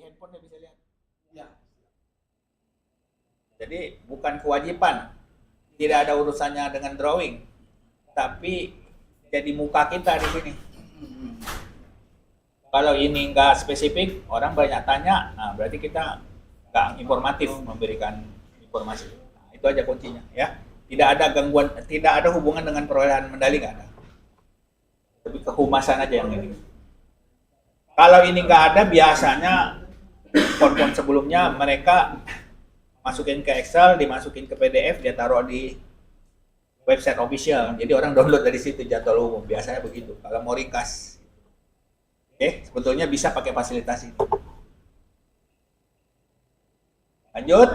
handphone dia bisa lihat. Ya. Jadi bukan kewajiban, tidak ada urusannya dengan drawing, tapi jadi muka kita di sini. Kalau ini nggak spesifik, orang banyak tanya, nah berarti kita nggak informatif memberikan informasi. Nah, itu aja kuncinya, ya. Tidak ada gangguan, tidak ada hubungan dengan perolehan medali, nggak ada. Lebih kehumasan aja yang ini. Kalau ini nggak ada, biasanya pon-pon sebelumnya mereka masukin ke Excel, dimasukin ke PDF, dia taruh di website official. Jadi orang download dari situ jadwal umum. Biasanya begitu. Kalau mau ringkas, oke, sebetulnya bisa pakai fasilitas ini. Lanjut.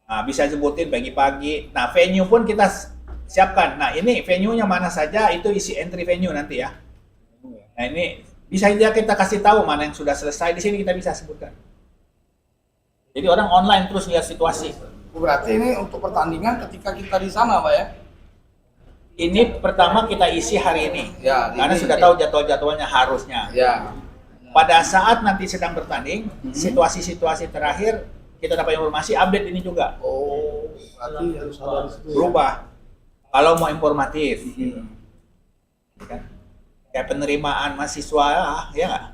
Nah, bisa sebutin pagi-pagi. Nah, venue pun kita siapkan. Nah, ini venue-nya mana saja, itu isi entry venue nanti ya. Nah, ini bisa aja kita kasih tahu mana yang sudah selesai. Di sini kita bisa sebutkan. Jadi orang online terus lihat situasi. Berarti ini untuk pertandingan ketika kita di sana, Pak ya? Ini pertama kita isi hari ini. Ya, karena ini. sudah tahu jadwal-jadwalnya harusnya. Ya. Pada saat nanti sedang bertanding, situasi-situasi terakhir kita dapat informasi update ini juga. Oh, berarti harus ada di situ. Berubah. Kalau mau informatif. Kan? Kayak penerimaan mahasiswa, ya nggak?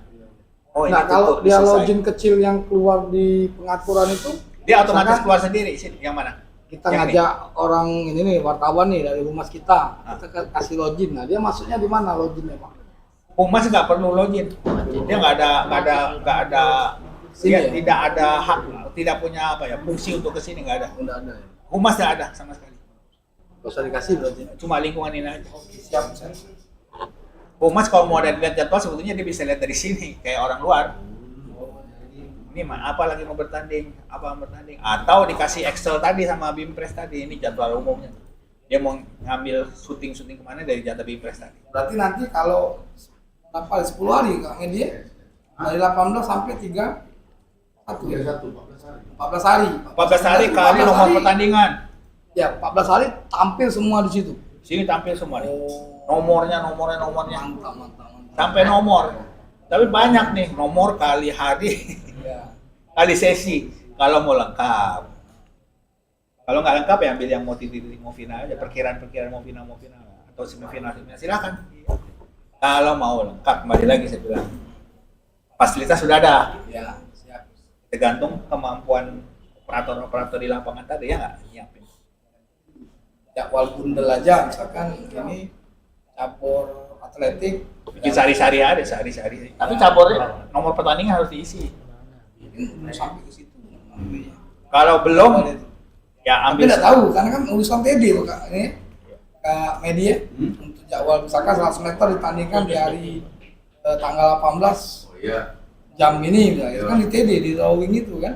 Oh, Nah, kalau dia login kecil yang keluar di pengaturan itu, dia otomatis keluar sendiri. Yang mana? Kita yang ngajak orang ini nih, wartawan nih dari humas kita, kita kasih login. Nah, dia masuknya di mana loginnya, Pak? Humas nggak perlu login. Dia nggak ada dia ya? tidak ada hak, tidak punya apa ya, fungsi untuk kesini, nggak ada. Nggak ada ya? Humas nggak ada sama sekali. Nggak usah dikasih berarti. Cuma lingkungan ini aja. Siap, saya. Humas kalau mau lihat jadwal sebetulnya dia bisa lihat dari sini kayak orang luar. Ini apa lagi mau bertanding, apa bertanding, atau dikasih Excel tadi sama Bimpres tadi, ini jadwal umumnya. Dia mau ngambil syuting kemana dari jadwal Bimpres tadi. Berarti nanti kalau 10 hari Kak Media dari 18 sampai 31 14 hari. 14 hari kali nomor pertandingan. Ya, 14 hari tampil semua di situ. Sini tampil semua nih. Nomornya. Mantap. Sampai nomor. Tapi banyak nih, nomor kali hari. Ya. Kali sesi. Kalau mau lengkap. Kalau nggak lengkap ya ambil yang mau final aja, perkiraan mau final atau semifinal silakan. Kalau mau lengkap, kembali lagi saya bilang. Fasilitas sudah ada. Ya, siap. Tergantung kemampuan operator di lapangan tadi ya nggak nyiapin. Jadwal bundel aja misalkan ini cabur atletik Bikin sehari-hari ada, sehari-hari. Tapi cabornya nomor pertandingan harus diisi. belum sampai ke situ. Kalau belum, ya Tapi ambil. nggak tahu karena kan urusan TD tuh Kak ini Kak Media untuk jadwal misalkan 100 meter ditandingkan di hari tanggal 18 jam ini misalnya. Itu kan di TD di drawing itu kan.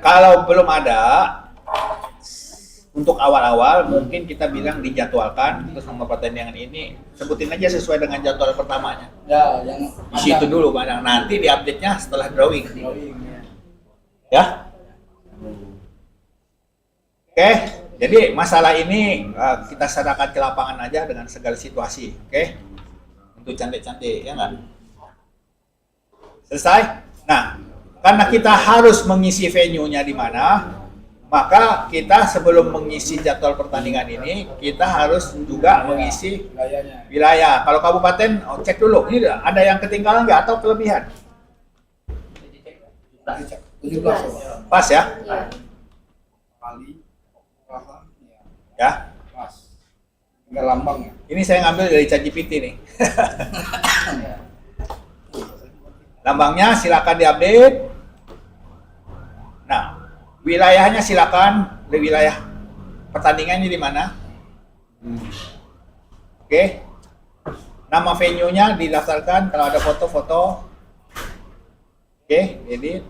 Kalau belum ada, untuk awal-awal mungkin kita bilang dijadwalkan terus nomor pertandingan ini sebutin aja sesuai dengan jadwal pertamanya. Ya, yang Di situ dulu mana nanti diupdate-nya setelah drawing. Ya. Oke, jadi masalah ini kita serahkan ke lapangan aja dengan segala situasi, oke? Untuk cantik-cantik, ya nggak? Selesai? Nah, karena kita harus mengisi venue-nya di mana, maka kita sebelum mengisi jadwal pertandingan ini, kita harus juga mengisi wilayah. Kalau kabupaten, cek dulu, ini ada yang ketinggalan nggak atau kelebihan? 17 Pas ya? kali Ya. pas. Tinggal lambang ya. Ini saya ngambil dari ChatGPT nih. Lambangnya silakan diupdate. Nah, wilayahnya silakan di wilayah pertandingannya di mana. Oke. Nama venue-nya didaftarkan, kalau ada foto-foto. Oke, edit.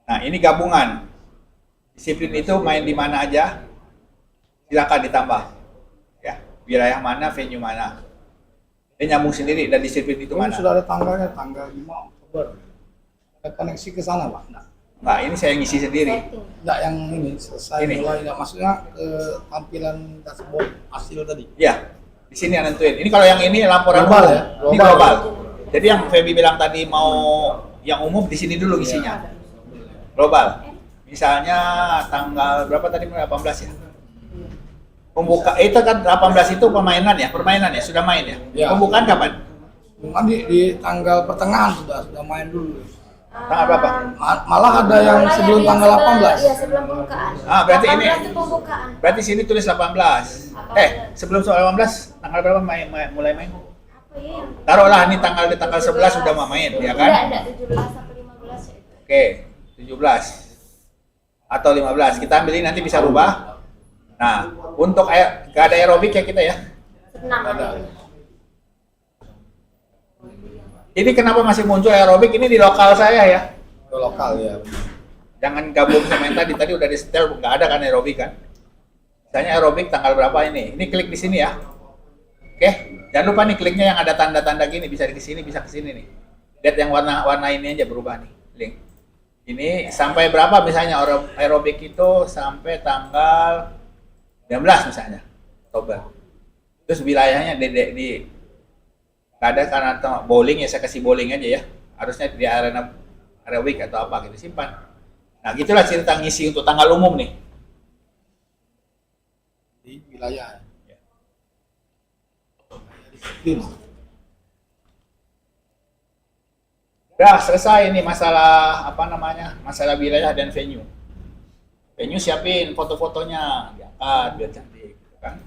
Nah, ini gabungan. Disiplin itu main di mana aja. Silakan ditambah. Ya, wilayah mana, venue mana. Dia nyambung sendiri dan disiplin itu mana. Sudah ada tanggalnya, tanggal 5 Oktober. Ada koneksi ke sana, Pak? Nah, ini saya ngisi sendiri. Enggak yang ini selesai Ini. mulai enggak maksudnya ke tampilan dashboard hasil tadi. Ya, Di sini yang nentuin. Ini kalau yang ini laporan Global umum. ya? Ini global. Jadi yang Feby bilang tadi mau yang umum di sini dulu isinya. Global. Misalnya tanggal berapa tadi? 18 ya? Pembuka itu kan 18 itu permainan ya, sudah main ya. Ya. Pembukaan kapan? Bukan di tanggal pertengahan sudah main dulu. Tanggal berapa? Malah ada yang sebelum tanggal 18. Iya, sebelum pembukaan. Berarti ini 18 itu pembukaan. berarti sini tulis 18. Sebelum 18 tanggal berapa mulai main? Apa ya yang Taruhlah ini di tanggal 11 sudah mau main, ya kan? Enggak 17 sampai 15 ya itu. Oke, 17 atau 15. Kita ambil ini nanti bisa rubah. Nah, untuk gak ada aerobik ya kita ya. Senam ada. Ini kenapa masih muncul aerobik? Ini di lokal saya ya. Ke lokal ya. Jangan gabung sama yang tadi udah di setel, nggak ada kan aerobik kan? Misalnya aerobik tanggal berapa ini? Ini klik di sini ya. Oke, jangan lupa nih kliknya yang ada tanda-tanda gini, bisa di sini, bisa ke sini nih. Lihat yang warna ini aja berubah nih, link. Ini sampai berapa misalnya aerobik itu sampai tanggal 19 misalnya, Oktober. Terus wilayahnya di nggak ada karena bowling ya, saya kasih bowling aja ya. Harusnya di arena aerobik atau apa gitu, simpan. Nah gitulah cerita ngisi untuk tanggal umum nih. Di wilayah. Ya. Udah selesai ini masalah masalah wilayah dan venue. Venue siapin foto-fotonya, diangkat biar cantik, gitu kan?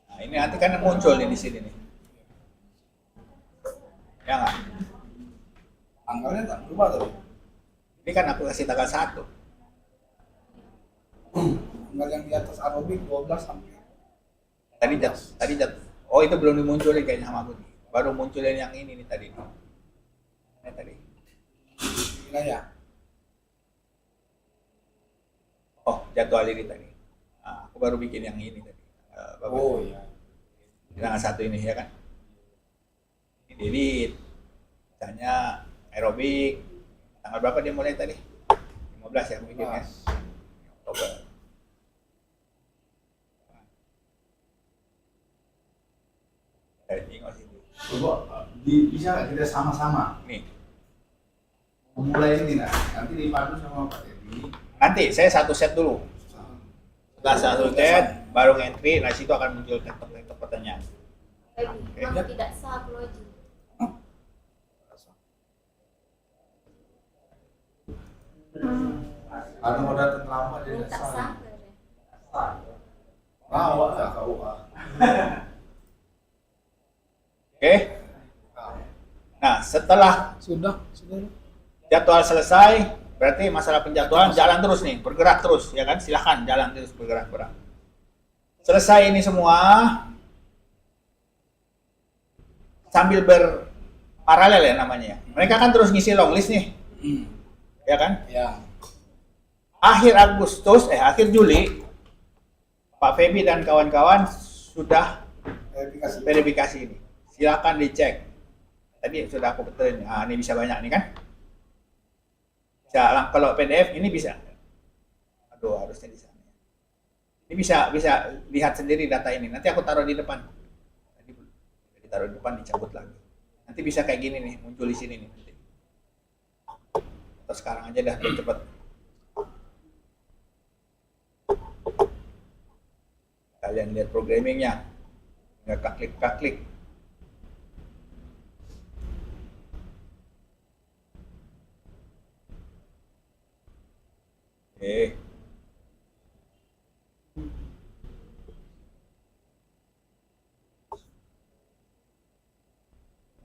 Nah ini nanti kan muncul nih di sini nih. Ya nggak? Tanggalnya tak berubah tadi. Ini kan aku kasih tanggal 1. Tanggal yang di atas aerobik 12 sampai Tadi oh itu belum dimunculin kayaknya sama aku nih. Baru munculin yang ini nih tadi. Ini tadi. wilayah. Oh, jadwal ini tadi. Nah, aku baru bikin yang ini tadi. Oh iya. Tanggal 1 ini ya kan. Ini delete. Misalnya aerobik. Tanggal berapa dia mulai tadi? 15 ya aku bikin ya. Oktober. Coba bisa nggak kita sama-sama Nih, memulai ini nanti dipadu sama Pak Teddy. nanti saya satu set dulu. Setelah satu set, baru entry, nah situ akan muncul ketok-ketok pertanyaan. Memang tidak sah login. Karena mau datang lama dia Minta nggak sah. sah. Bawa nggak KUA. Oke. Nah, setelah Sudah. jadwal selesai, berarti masalah penjadwalan jalan terus nih, bergerak terus, ya kan? Silahkan jalan terus, bergerak. Selesai ini semua, sambil berparalel ya namanya ya. Mereka kan terus ngisi long list nih, ya kan? Ya. Akhir Juli, Pak Feby dan kawan-kawan sudah Verifikasi. verifikasi ini. Silakan dicek. Tadi sudah aku betulin. Nah, ini bisa banyak nih kan? Bisa, kalau PDF ini bisa. Aduh, harusnya di sana. Ini bisa lihat sendiri data ini. Nanti aku taruh di depan. Tadi ditaruh di depan, dicabut lagi. Nanti bisa kayak gini nih, muncul di sini nih. Nanti. Atau sekarang aja dah, biar cepet. Kalian lihat programmingnya. Nggak klik. Oke.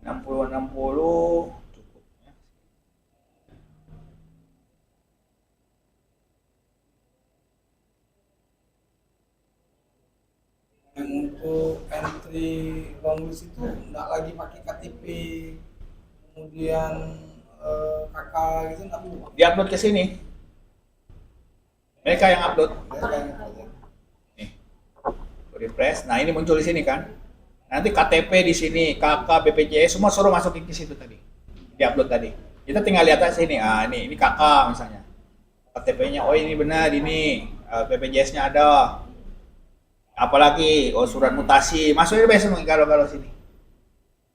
Enam puluh cukup ya. Yang untuk entry long list itu nggak lagi pakai KTP, kemudian KK gitu nggak perlu. Diupload ke sini. Mereka yang upload. Nih. Refresh. Nah, ini muncul di sini kan. Nanti KTP di sini, KK, BPJS semua suruh masukin ke situ tadi. Diupload tadi. Kita tinggal lihat aja sini. Ah, ini KK misalnya. KTP-nya, oh ini benar, ini BPJS-nya ada. Apalagi, oh surat mutasi, masukin besok kalau sini.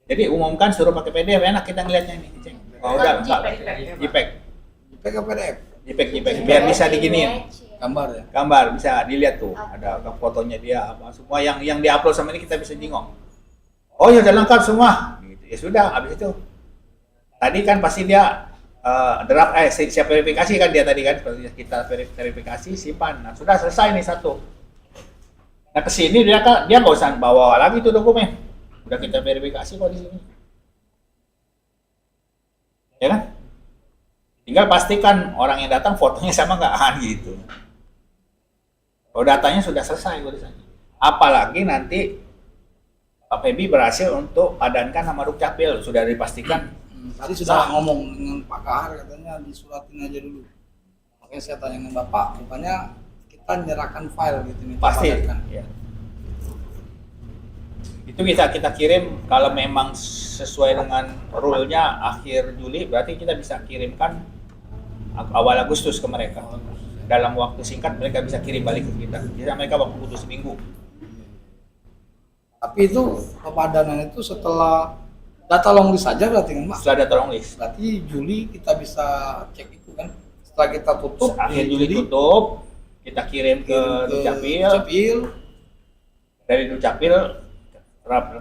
Jadi umumkan suruh pakai PDF, enak kita ngeliatnya ini. Cek. Oh udah, JPEG. JPEG apa PDF? JPEG, biar bisa diginiin. Gambar ya. Gambar bisa dilihat tuh, ada fotonya dia apa semua yang diupload sama ini kita bisa jingok. Oh ya udah lengkap semua. Gitu. Ya sudah, habis itu. Tadi kan pasti dia draft siap verifikasi kan dia tadi kan, seperti kita verifikasi simpan. Nah, sudah selesai nih satu. Nah, ke sini dia nggak usah bawa lagi tuh dokumen. Udah kita verifikasi kok di sini. Ya kan? Tinggal pastikan orang yang datang fotonya sama nggak gitu. Kalau datanya sudah selesai urusannya. Apalagi nanti Pak Febi berhasil untuk padankan nama Dukcapil, sudah dipastikan. Tadi sudah ngomong dengan Pak Kahar, katanya disuratin aja dulu. Makanya saya tanya dengan Bapak, rupanya kita nyerahkan file gitu nih. Pasti. Ya. Itu kita kirim kalau memang sesuai dengan rule-nya akhir Juli, berarti kita bisa kirimkan awal Agustus ke mereka. Dalam waktu singkat mereka bisa kirim balik ke kita. Jadi mereka waktu butuh seminggu. Tapi itu pepadanan itu setelah data long list saja berarti kan Pak? Sudah ada tolong list. Berarti Juli kita bisa cek itu kan? Setelah kita tutup, Akhir Juli tutup, kita kirim ke Dukcapil. Dari Dukcapil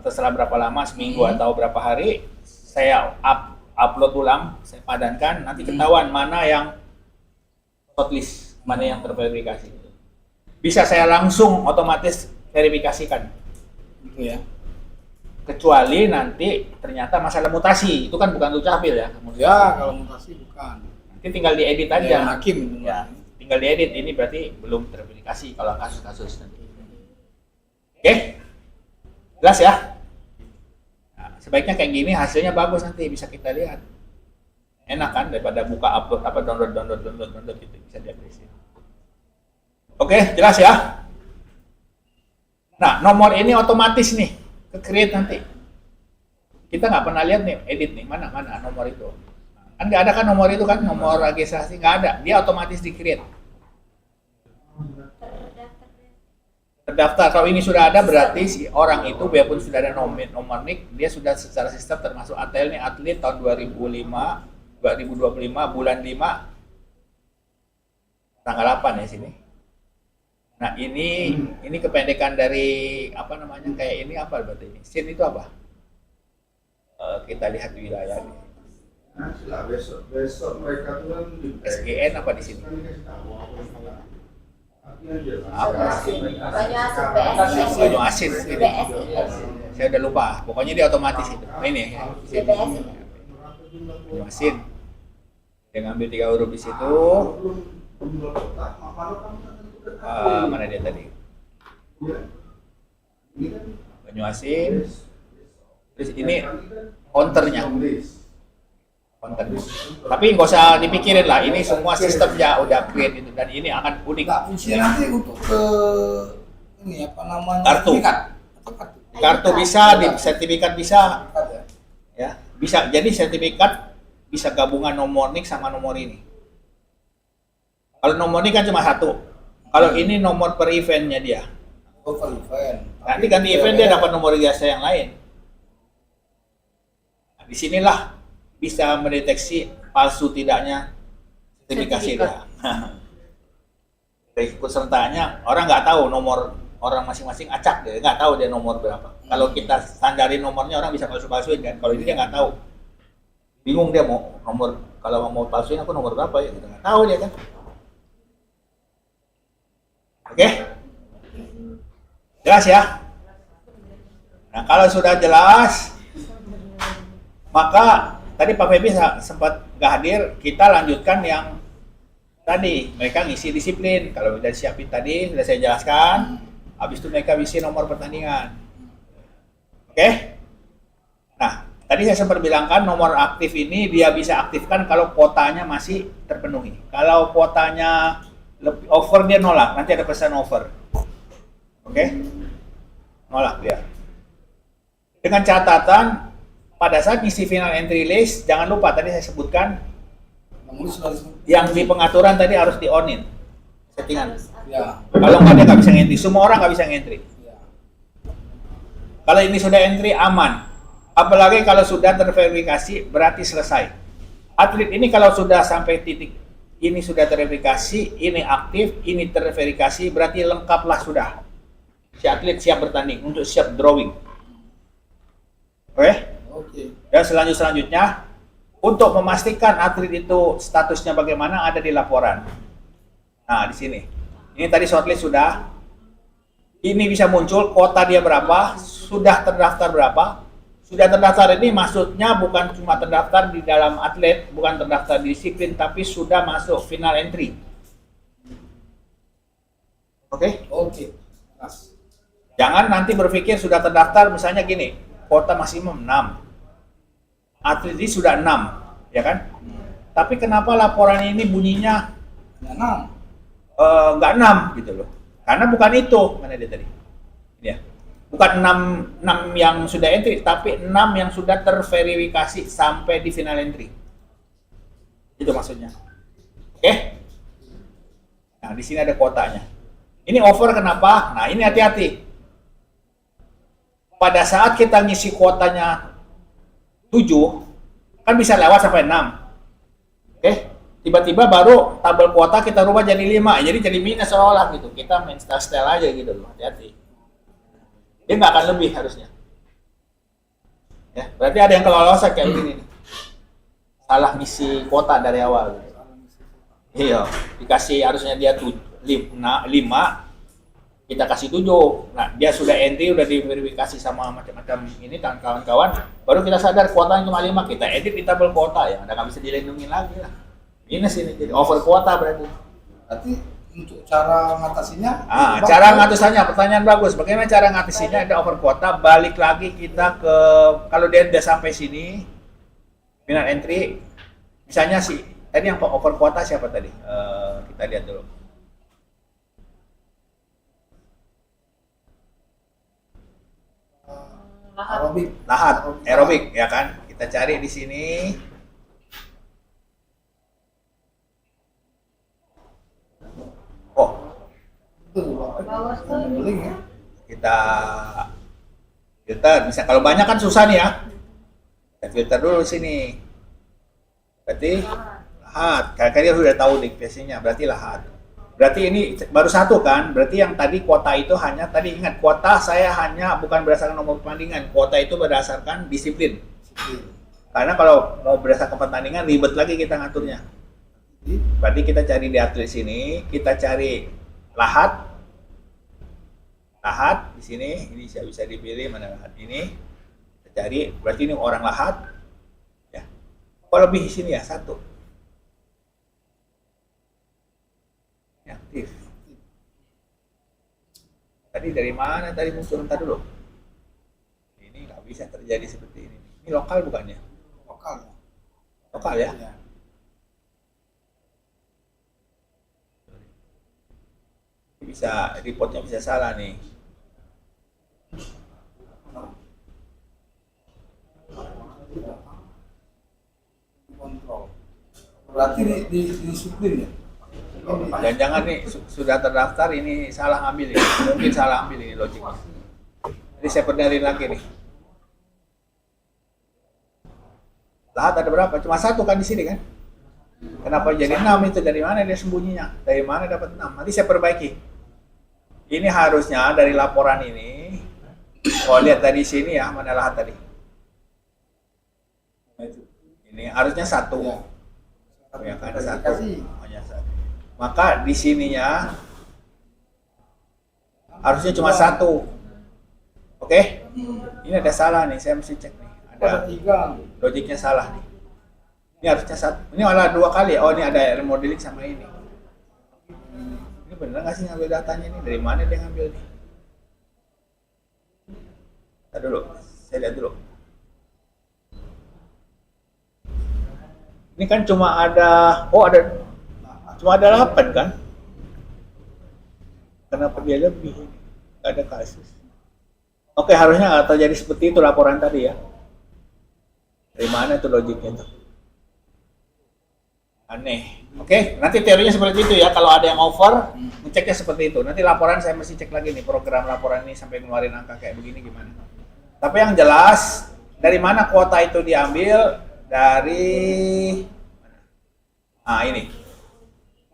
terserah berapa lama, seminggu atau berapa hari, saya upload ulang, saya padankan, nanti ketahuan mana yang shortlist, mana yang terverifikasi. Bisa saya langsung otomatis verifikasikan. Gitu ya. Kecuali nanti ternyata masalah mutasi, itu kan bukan Dukcapil ya. Ya, kalau mutasi bukan. Nanti tinggal diedit aja. Ya, hakim. Ya, tinggal diedit, ini berarti belum terverifikasi kalau kasus-kasus nanti. Oke? Jelas ya? Nah, sebaiknya kayak gini hasilnya bagus nanti bisa kita lihat. Enak kan daripada buka upload apa download gitu bisa diapresiasi. Oke, jelas ya? Nah, nomor ini otomatis nih ke create nanti. Kita nggak pernah lihat nih edit nih mana nomor itu. Kan nggak ada kan nomor itu kan, nomor registrasi nggak ada, dia otomatis di create. Terdaftar. Kalau ini sudah ada berarti si orang itu biarpun sudah ada nomor NIK, dia sudah secara sistem termasuk ATL nih, atlet tahun 2025 bulan 5 tanggal 8 ya sini. Nah, ini kependekan dari apa namanya, kayak ini apa berarti ini? SIN itu apa? Kita lihat wilayah ini. Nah, setelah besok mereka tuh kan SGN apa di sini? Banyu Asin. Saya udah lupa. Pokoknya dia otomatis itu. Nah, ini. Banyu Asin. Dia ngambil 3 huruf di situ. Mana dia tadi? Banyu Asin. Terus ini counternya. Tapi nggak usah dipikirin lah, ini semua sistemnya udah create itu, dan ini akan unik. Nggak fungsinya nanti untuk ke ini apa namanya? Kartu. Sertifikat. Atau kartu. Kartu bisa, di sertifikat bisa, Sertifikat ya. ya bisa. Jadi sertifikat bisa gabungan nomor NIK sama nomor ini. Kalau nomor NIK kan cuma satu. Kalau ini nomor per eventnya dia. Oh, per event. Nanti ganti event dia dapat nomor jasa yang lain. Nah, disinilah bisa mendeteksi palsu tidaknya sertifikasi dia. Dari ikut sertanya orang nggak tahu nomor orang masing-masing acak, dia nggak tahu dia nomor berapa. Kalau kita standarin nomornya orang bisa palsu-palsuin kan. Kalau ini dia nggak tahu, bingung dia mau nomor, kalau mau palsuin aku nomor berapa ya, kita nggak tahu dia kan. Oke, jelas ya. Nah, kalau sudah jelas, maka tadi Pak Febi sempat nggak hadir, kita lanjutkan yang tadi. Mereka ngisi disiplin, kalau udah siapin tadi, sudah saya jelaskan. Habis itu mereka isi nomor pertandingan. Oke? Nah, tadi saya sempat bilangkan nomor aktif ini dia bisa aktifkan kalau kuotanya masih terpenuhi. Kalau kuotanya lebih over, dia nolak, nanti ada pesan over. Oke? Nolak dia. Dengan catatan, pada saat ngisi final entry list, jangan lupa tadi saya sebutkan Pengulis sudah disebut. Yang di pengaturan tadi harus di onin settingan. Harus aktif. Ya. Kalau nggak dia nggak bisa ngentry, semua orang nggak bisa ngentry. Ya. Kalau ini sudah entry aman, apalagi kalau sudah terverifikasi berarti selesai. Atlet ini kalau sudah sampai titik ini sudah terverifikasi, ini aktif, ini terverifikasi, berarti lengkaplah sudah. Si atlet siap bertanding untuk siap drawing. Oke? Oke. Dan selanjutnya untuk memastikan atlet itu statusnya bagaimana ada di laporan. Nah, di sini. Ini tadi shortlist sudah. Ini bisa muncul kuota dia berapa, sudah terdaftar berapa. Sudah terdaftar ini maksudnya bukan cuma terdaftar di dalam atlet, bukan terdaftar di disiplin, tapi sudah masuk final entry. Oke? Oke. Mas. Jangan nanti berpikir sudah terdaftar misalnya gini, kuota maksimum 6. Atlet ini sudah 6, ya kan? Tapi kenapa laporan ini bunyinya Hanya 6. nggak 6 gitu loh? Karena bukan itu, mana dia tadi? Ini ya. Bukan 6 yang sudah entry, tapi 6 yang sudah terverifikasi sampai di final entry. Itu maksudnya. Oke? Nah, di sini ada kuotanya. Ini over kenapa? Nah, ini hati-hati. Pada saat kita ngisi kuotanya 7, kan bisa lewat sampai 6. Oke? Tiba-tiba baru tabel kuota kita rubah jadi 5. Jadi minus seolah gitu. Kita main style aja gitu loh. Hati-hati. Dia nggak akan lebih harusnya. Ya, berarti ada yang kelolosan kayak begini nih. Salah ngisi kuota dari awal. Iya, dikasih harusnya dia 5, kita kasih 7. Nah, dia sudah entry, udah diverifikasi sama macam-macam ini kawan-kawan, baru kita sadar kuotanya cuma 5, kita edit di tabel kuota ya, udah nggak bisa dilindungi lagi lah. Minus ini jadi over kuota berarti. Berarti untuk cara mengatasinya? Cara ngatasannya, pertanyaan bagus. Bagaimana cara ngatasinya ada over kuota? Balik lagi kita ke, kalau dia udah sampai sini, final entry, misalnya sih, tadi yang over kuota siapa tadi? Kita lihat dulu. Lahat, aerobik, ya kan? Kita cari di sini. Oh, Ya. kita filter. Bisa kalau banyak kan susah nih ya. Kita filter dulu sini. Berarti lahat. Kalian sudah tahu definisinya. Berarti lahat. Berarti ini baru satu kan? Berarti yang tadi kuota itu hanya tadi ingat kuota saya hanya bukan berdasarkan nomor pertandingan. Kuota itu berdasarkan disiplin. Karena kalau mau berdasarkan pertandingan ribet lagi kita ngaturnya. Berarti kita cari di atlet sini, kita cari lahat di sini, ini bisa dipilih mana lahat ini, kita cari, berarti ini orang lahat, ya. Kalau lebih di sini ya 1, ya, aktif. Tadi dari mana tadi muncul entar dulu? Ini nggak bisa terjadi seperti ini. Ini lokal bukannya? Lokal. Lokal ya? Ya. Bisa reportnya bisa salah nih. Kontrol. Berarti di disiplin ya? Dan jangan nih sudah terdaftar ini salah ambil ini. Mungkin salah ambil ini logiknya. Jadi saya benerin lagi nih. Lahat ada berapa? Cuma 1 kan di sini kan? Kenapa jadi 6 itu? Dari mana dia sembunyinya? Dari mana dapat 6? Nanti saya perbaiki. Ini harusnya dari laporan ini, kalau lihat dari sini ya, mana lahat tadi? Ini harusnya 1. Ya kan, 1. Hanya 1. Maka di sininya harusnya cuma 1. Oke? Ini ada salah nih, saya mesti cek nih. Ada 3. logiknya salah nih. Ini harusnya 1. Ini malah 2 kali. Oh, ini ada remodeling sama ini. Ini bener nggak sih ngambil datanya ini? Dari mana dia ngambil nih? Lihat dulu, saya lihat dulu. Ini kan cuma ada 8 kan? Kenapa dia lebih? Nggak ada kasus. Oke, harusnya nggak terjadi seperti itu laporan tadi ya. Dari mana tuh logiknya tuh? Aneh. Oke, nanti teorinya seperti itu ya. Kalau ada yang over, ngeceknya seperti itu. Nanti laporan saya mesti cek lagi nih, program laporan ini sampai ngeluarin angka kayak begini gimana. Tapi yang jelas, dari mana kuota itu diambil? Dari ini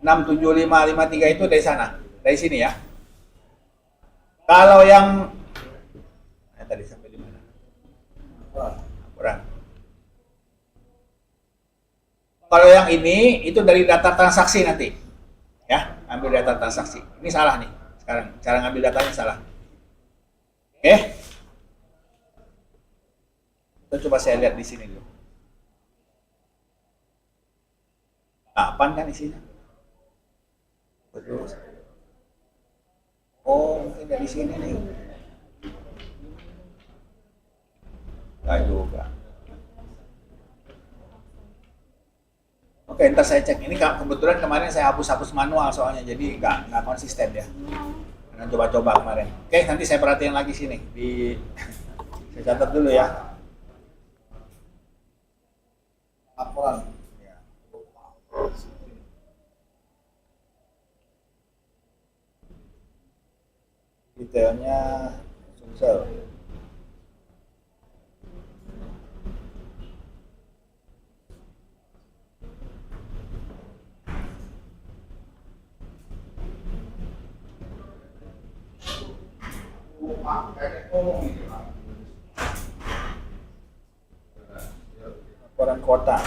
67553 itu dari sana, dari sini ya. Kalau yang tadi sampai di mana? Kurang. Kalau yang ini itu dari data transaksi nanti, ya, ambil data transaksi. Ini salah nih, sekarang cara ngambil datanya salah. Oke, kita coba saya lihat di sini dulu. 8 kan isinya. Betul. Oh, mungkin dari sini nih. Enggak juga. Oke, ntar saya cek. Ini kebetulan kemarin saya hapus manual soalnya, jadi nggak konsisten ya. Karena coba-coba kemarin. Oke, nanti saya perhatiin lagi sini. Saya catat dulu ya. Laporan. Detailnya Sumsel. Laporan kota.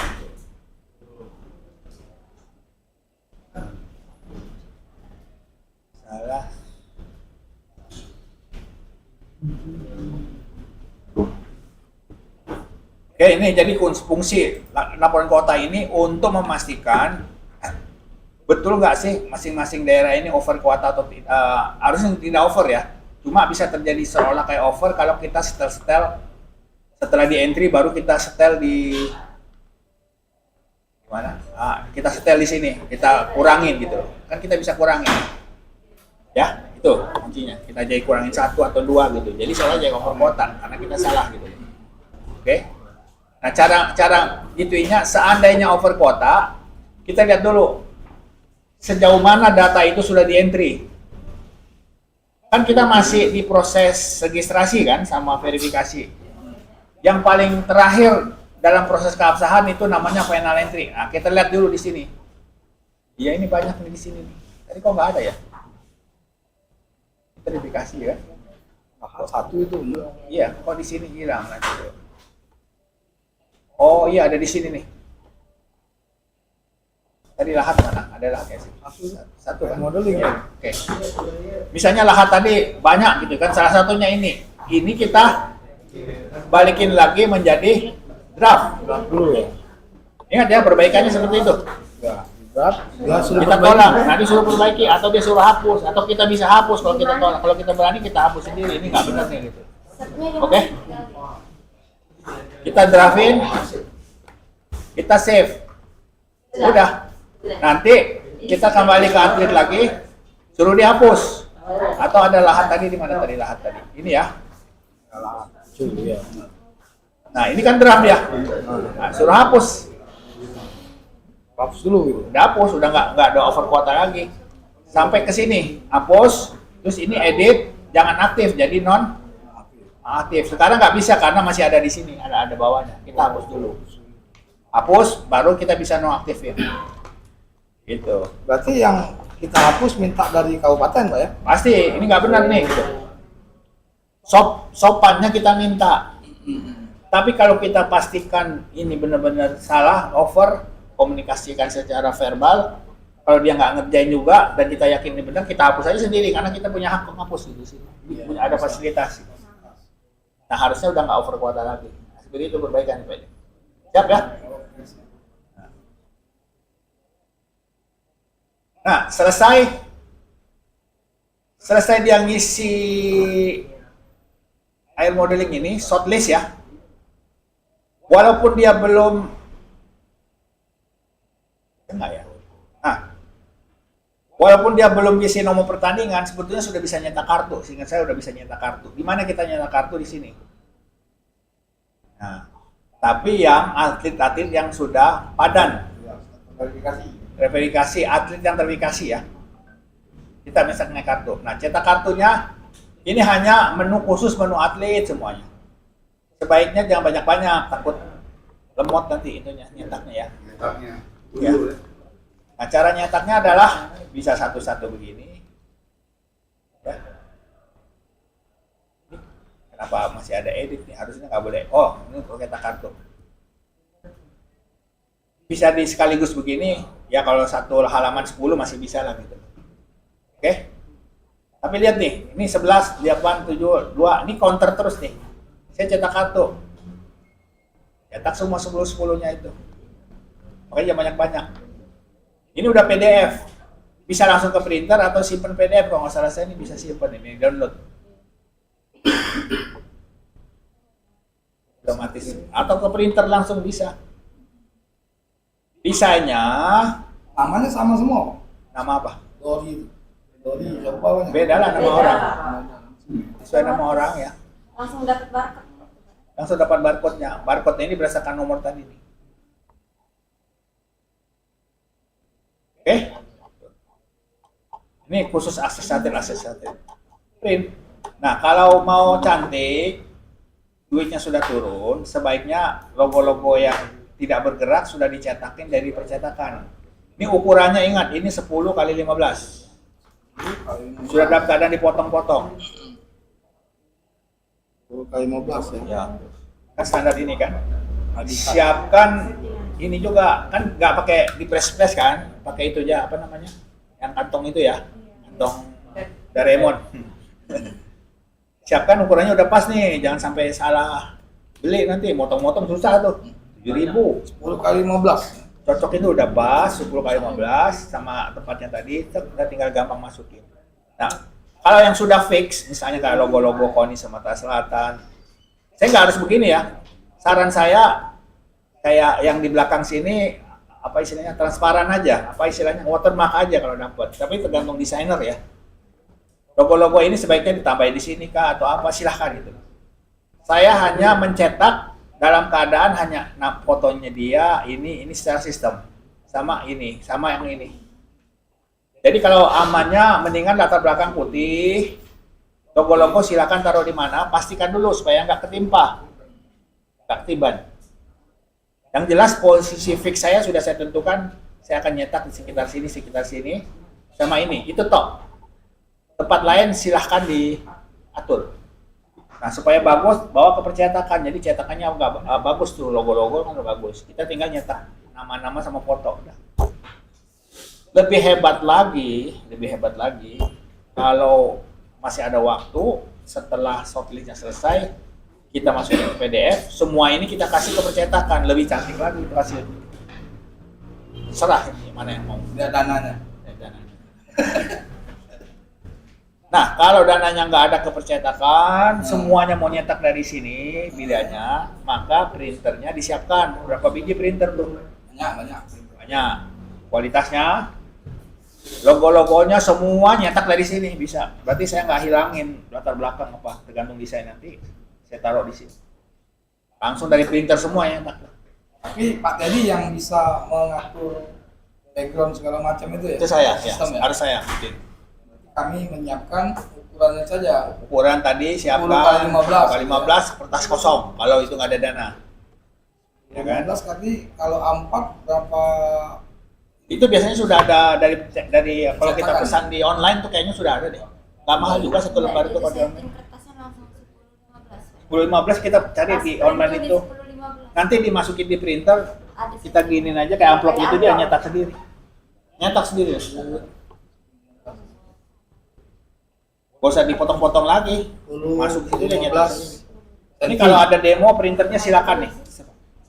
Salah. Oke, ini jadi fungsi laporan kota ini untuk memastikan betul nggak sih masing-masing daerah ini over kuota atau harusnya tidak over ya. Cuma bisa terjadi seolah kayak over kalau kita setel setelah di entry baru kita setel di mana? Kita setel di sini, kita kurangin gitu. Kan kita bisa kurangin. Ya, itu kuncinya. Kita jadi kurangin 1 atau 2 gitu. Jadi seolah jadi over kuota karena kita salah gitu. Oke. Nah, cara gituinnya seandainya over kuota, kita lihat dulu sejauh mana data itu sudah di entry. Kan kita masih di proses registrasi kan sama verifikasi. Yang paling terakhir dalam proses keabsahan itu namanya final entry. Nah, kita lihat dulu di sini. Iya, ini banyak nih di sini nih. Tadi kok nggak ada ya? Verifikasi ya. Satu itu. Iya, kok di sini hilang nanti. Oh iya, ada di sini nih. Tadi lahat mana? Ada lahat ya sih? Satu kan? Modeling ya. Oke. Misalnya lahat tadi banyak gitu kan, salah satunya ini. Ini kita balikin lagi menjadi draft. Dulu ya. Ingat ya, perbaikannya seperti itu. Kita tolak, nanti suruh perbaiki atau dia suruh hapus atau kita bisa hapus kalau kita tolak. Kalau kita berani kita hapus sendiri. Ini nggak benar nih gitu. Oke. Kita draftin, kita save. Udah. Nanti kita kembali ke atlet lagi, suruh dihapus. Atau ada lahat tadi di mana tadi lahat tadi? Ini ya. Nah, ini kan draft ya. Nah, suruh hapus. Hapus dulu gitu. Udah hapus, udah nggak ada over kuota lagi. Sampai ke sini, hapus. Terus ini edit, jangan aktif, jadi non aktif. Sekarang nggak bisa karena masih ada di sini, ada bawahnya. Kita hapus dulu. Hapus, baru kita bisa nonaktifin. Gitu. Berarti yang kita hapus minta dari kabupaten, Pak ya? Pasti, ini nggak benar nih. Gitu. Sopannya kita minta. Tapi kalau kita pastikan ini benar-benar salah, over, komunikasikan secara verbal. Kalau dia nggak ngerjain juga dan kita yakin ini benar, kita hapus aja sendiri karena kita punya hak menghapus di sini. Punya ada fasilitas. Nah, harusnya udah nggak over kuota lagi. Nah, seperti itu perbaikan Pak. Siap ya? Nah, selesai dia ngisi air modeling ini, shortlist ya. Walaupun dia belum enggak ya. Nah, walaupun dia belum ngisi nomor pertandingan, sebetulnya sudah bisa nyetak kartu. Seingat saya sudah bisa nyetak kartu. Di mana kita nyetak kartu di sini? Nah, tapi yang atlet-atlet yang sudah padan. Verifikasi atlet yang terverifikasi ya. Kita misalnya kartu. Nah, cetak kartunya ini hanya menu khusus, menu atlet semuanya. Sebaiknya jangan banyak-banyak, takut lemot nanti itunya nyetaknya ya. Nyetaknya. Ya. Nah, cara nyetaknya adalah bisa satu-satu begini. Ya. Kenapa masih ada edit nih? Harusnya nggak boleh. Oh, ini untuk cetak kartu. Bisa di sekaligus begini, ya kalau satu halaman 10 masih bisa lah gitu. Oke? Tapi lihat nih, ini 11, 8, 7, 2, ini counter terus nih. Saya cetak kartu. Cetak semua 10-10-nya itu. Makanya jangan banyak-banyak. Ini udah PDF. Bisa langsung ke printer atau simpan PDF. Kalau nggak salah saya ini bisa simpan, ini download. Otomatis. Atau ke printer langsung bisa. Desainnya Namanya sama semua. nama apa? Dori coba banyak. Beda lah nama orang. Sesuai nama orang ya. Langsung dapat barcode. Langsung dapat barcode-nya. Barcode ini berdasarkan nomor tadi nih. Oke. Ini khusus akses satelit. Print. Nah, kalau mau cantik, duitnya sudah turun, sebaiknya logo-logo yang tidak bergerak sudah dicetakin dari percetakan. Ini ukurannya ingat, ini 10 kali 15. Sudah dalam keadaan dipotong-potong. 10 kali 15 ya. Ya. Kan standar ini kan. Nah, disiapkan ini juga kan nggak pakai di press kan, pakai itu aja apa namanya? Yang kantong itu ya. Kantong Doraemon. Siapkan ukurannya udah pas nih, jangan sampai salah beli nanti, motong-motong susah tuh. 7.000. 10 kali 15. Cocok itu udah pas 10 kali 15 sama tempatnya tadi, kita tinggal gampang masukin. Nah, kalau yang sudah fix, misalnya kayak logo-logo KONI Sumatera Selatan, saya nggak harus begini ya. Saran saya kayak yang di belakang sini apa istilahnya transparan aja, apa istilahnya watermark aja kalau dapat. Tapi tergantung desainer ya. Logo-logo ini sebaiknya ditambahin di sini kah atau apa, silahkan gitu. Saya hanya mencetak dalam keadaan hanya fotonya dia ini secara sistem sama ini sama yang ini. Jadi kalau amannya mendingan latar belakang putih, logo-logo silakan taruh di mana, pastikan dulu supaya nggak ketimpa, nggak ketiban. Yang jelas posisi fix saya sudah saya tentukan, saya akan nyetak di sekitar sini sama ini, itu top. Tempat lain silahkan diatur. Nah, supaya bagus, bawa ke percetakan. Jadi cetakannya nggak bagus tuh, logo-logo kan udah bagus. Kita tinggal nyetak nama-nama sama foto. Udah. Lebih hebat lagi, kalau masih ada waktu setelah shortlistnya selesai, kita masukin ke PDF. Semua ini kita kasih ke percetakan, lebih cantik lagi itu hasil. Serah ini mana yang mau. Lihat dananya. Nah, kalau dananya nggak ada ke percetakan, semuanya mau nyetak dari sini pilihannya, maka printernya disiapkan. Berapa biji printer tuh? Banyak. Kualitasnya, logo-logonya semua nyetak dari sini bisa. Berarti saya nggak hilangin latar belakang apa, tergantung desain nanti. Saya taruh di sini. Langsung dari printer semua nyetak. Tapi Pak Teddy yang bisa mengatur background segala macam itu ya? Itu saya, ya, Sistem ya? harus saya bikin. Kami menyiapkan ukurannya saja. Ukuran tadi siapkan 10 kali 15 kertas kosong kalau itu nggak ada dana. Ya kan? 15 kali kalau A4 berapa? Itu biasanya sudah ada dari kalau kita pesan di online tuh kayaknya sudah ada deh. Nggak mahal juga satu lembar itu kalau di online. Kertasnya langsung 10-15. 10-15 kita cari di online itu. Nanti dimasukin di printer, kita giniin aja kayak amplop itu dia nyetak sendiri. Nyetak sendiri. Gak usah dipotong-potong lagi. Masuk itu dia nyetak. Ini kalau ada demo printernya silakan nih.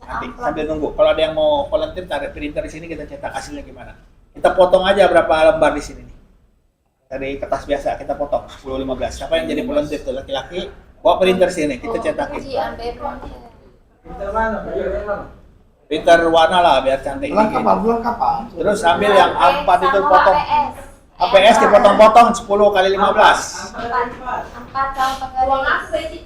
Nanti sambil nunggu. Kalau ada yang mau volunteer tarik printer di sini kita cetak hasilnya gimana. Kita potong aja berapa lembar di sini nih. Dari kertas biasa kita potong 10-15. Siapa yang jadi volunteer tuh laki-laki bawa printer sini kita cetakin. Printer warna lah biar cantik. Bulan kapan? Terus ambil yang A4 itu potong. APS dipotong-potong 10 kali 15. 4 sama penggaris.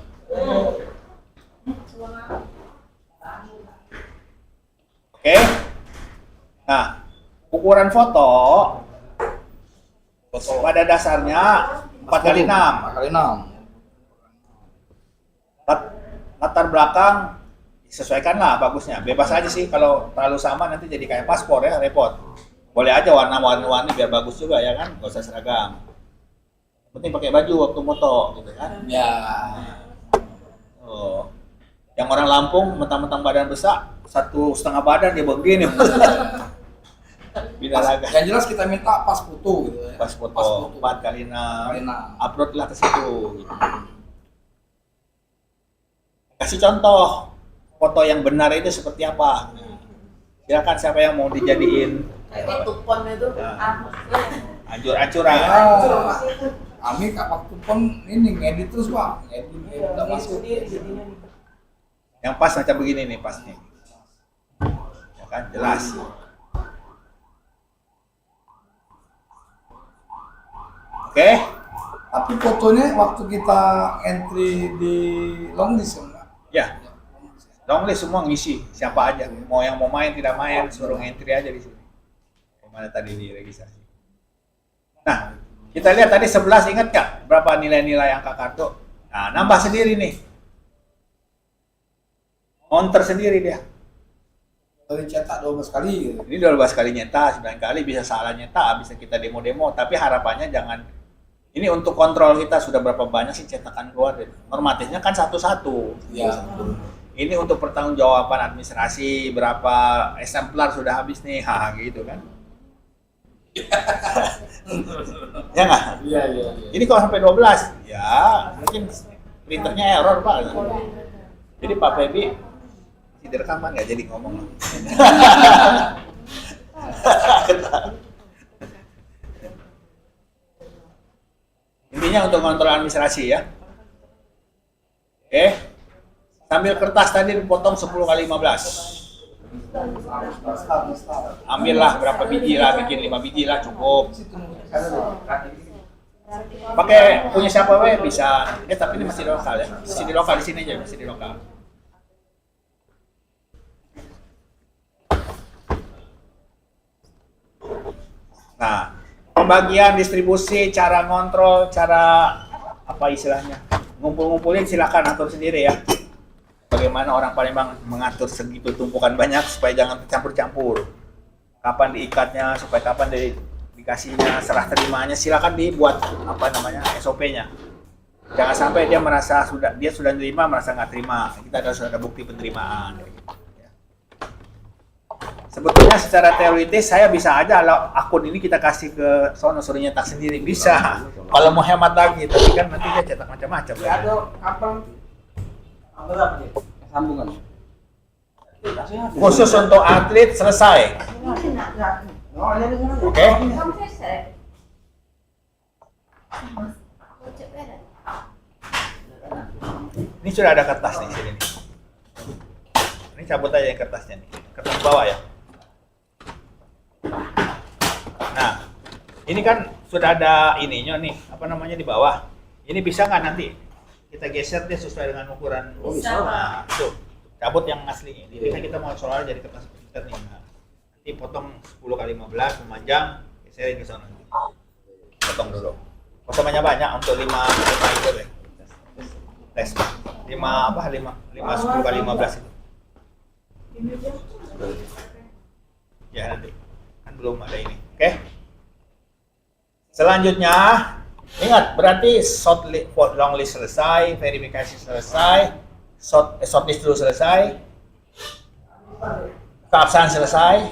Oke. Nah, ukuran foto pada dasarnya 4x6. 4x6. Latar belakang sesuaikan lah bagusnya. Bebas aja sih, kalau terlalu sama nanti jadi kayak paspor ya, repot. Boleh aja warna-warni biar bagus juga ya kan, nggak usah seragam. Penting pakai baju waktu foto gitu kan. Ya. Oh. Yang orang Lampung mentang-mentang badan besar, 1,5 badan dia begini. Binalaga. Yang jelas kita minta pas foto gitu ya. Pas foto 4x6. Upload lah ke situ gitu. Kasih contoh foto yang benar itu seperti apa. Silakan siapa yang mau dijadiin Kayak tupon itu. ancur-ancuran. Kami waktu pun ini ngedit terus Pak. Ngedit udah masuk. Yang pas macam begini nih pas nih. Ya kan jelas. Oke. Tapi fotonya waktu kita entry di longlist enggak? Ya. Longlist semua ngisi siapa aja. Mau yang mau main tidak main suruh entry aja di sini. Mana tadi di registrasi. Nah, kita lihat tadi 11 ingat nggak berapa nilai-nilai angka kartu? Nah, nambah sendiri nih. Monter sendiri dia. Dari cetak 12 kali gitu. Ini 12 kali nyetak, 9 kali bisa salah nyetak, bisa kita demo-demo, tapi harapannya jangan ini untuk kontrol kita sudah berapa banyak sih cetakan keluar. Normatifnya kan satu-satu. Ya. Ini untuk pertanggungjawaban administrasi berapa eksemplar sudah habis nih, gitu kan. Ya nggak? Iya. Ini kalau sampai 12, ya mungkin printernya error Pak. Jadi Pak Febi tidak rekaman nggak jadi ngomong. Intinya untuk kontrol administrasi ya. Oke. Sambil kertas tadi dipotong 10 kali 15. Ambillah berapa biji lah, bikin 5 biji lah cukup. Pakai punya siapa we bisa. Tapi ini masih lokal ya. Masih di lokal di sini aja, masih di lokal. Nah, pembagian distribusi, cara ngontrol, cara apa istilahnya? Ngumpul-ngumpulin silakan atur sendiri ya. Bagaimana orang Palembang mengatur segitu tumpukan banyak supaya jangan tercampur-campur. Kapan diikatnya, supaya kapan dikasihnya, serah terimanya, silakan dibuat apa namanya SOP-nya. Jangan sampai dia merasa dia sudah terima merasa nggak terima. Kita sudah ada bukti penerimaan. Sebetulnya secara teoritis saya bisa aja akun ini kita kasih ke sono suruh nyetak sendiri bisa. Kalau mau hemat lagi, tapi kan nanti dia cetak macam-macam. Ya, ada kapan? Apa sambungan? Khusus untuk atlet selesai. Oke. Ini sudah ada kertas nih sini. Ini cabut aja yang kertasnya nih. Kertas bawah ya. Nah, ini kan sudah ada ininya nih, apa namanya di bawah. Ini bisa nggak nanti kita geser dia sesuai dengan ukuran? Bisa. Nah, tuh, cabut yang aslinya. Ini kan kita mau soal jadi kertas printer nih. Nah, nanti potong 10 kali 15, memanjang, geserin ke sana. Potong dulu. Potongannya banyak untuk 5 itu deh. Tes 5 10 kali 15 itu. Ya nanti kan belum ada ini. Oke. Selanjutnya ingat berarti long list selesai, verifikasi selesai, short list dulu selesai, keabsahan selesai,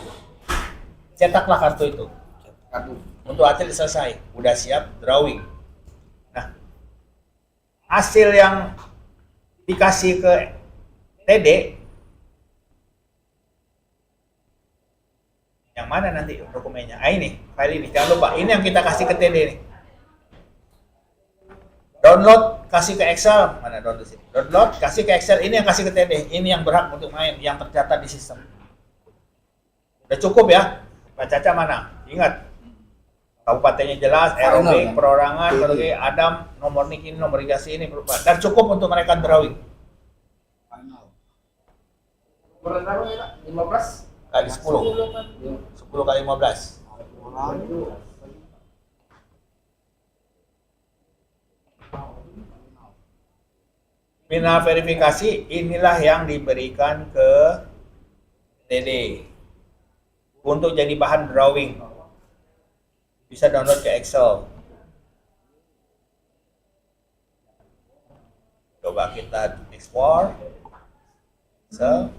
cetaklah kartu itu. Untuk atlet selesai, udah siap drawing. Nah, hasil yang dikasih ke TD yang mana nanti dokumennya? Ini file ini, jangan lupa. Ini yang kita kasih ke TD nih. Download, kasih ke Excel. Mana download sini? Download, kasih ke Excel. Ini yang kasih ke TD. Ini yang berhak untuk main, yang tercatat di sistem. Udah cukup ya? Pak Caca mana? Ingat. Kabupatennya jelas, aerobik, perorangan, Adam, nomor nik ini, nomor irigasi ini, dan cukup untuk mereka drawing. Berapa 15? Kali 10 kali 15 Final verifikasi inilah yang diberikan ke TD untuk jadi bahan drawing. Bisa download ke Excel. Coba kita ekspor Excel.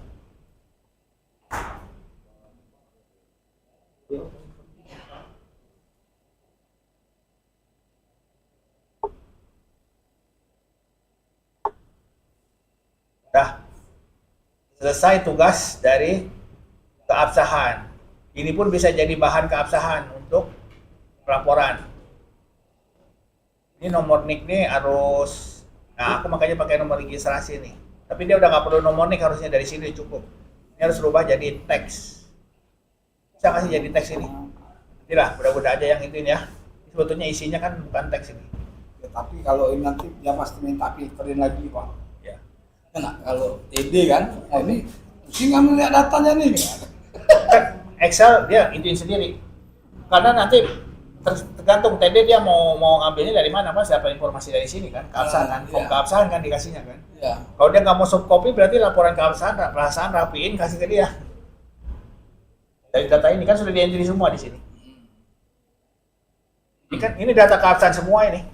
Dah selesai tugas dari keabsahan. Ini pun bisa jadi bahan keabsahan untuk pelaporan. Ini nomor NIK nih harus, nah aku makanya pakai nomor registrasi nih. Tapi dia udah nggak perlu nomor NIK, harusnya dari sini cukup. Ini harus rubah jadi teks. Bisa kasih jadi teks ini. Nantilah, mudah-mudahan aja yang itu ini ya. Sebetulnya isinya kan bukan teks ini. Ya, tapi kalau ini nanti dia pasti minta filterin lagi Pak. Ya. Nah, kalau TD kan, oh ini mesti nggak melihat datanya nih. Kan Excel dia intuin sendiri. Karena nanti tergantung TD dia mau ngambilnya dari mana, Mas, dapat informasi dari sini kan, keabsahan kan, form Iya. keabsahan kan dikasihnya kan. Ya. Kalau dia nggak mau subcopy berarti laporan keabsahan, perasaan rapiin kasih ke dia. Dari data ini kan sudah di-entry semua di sini. Ini kan ini data keabsahan semua ini.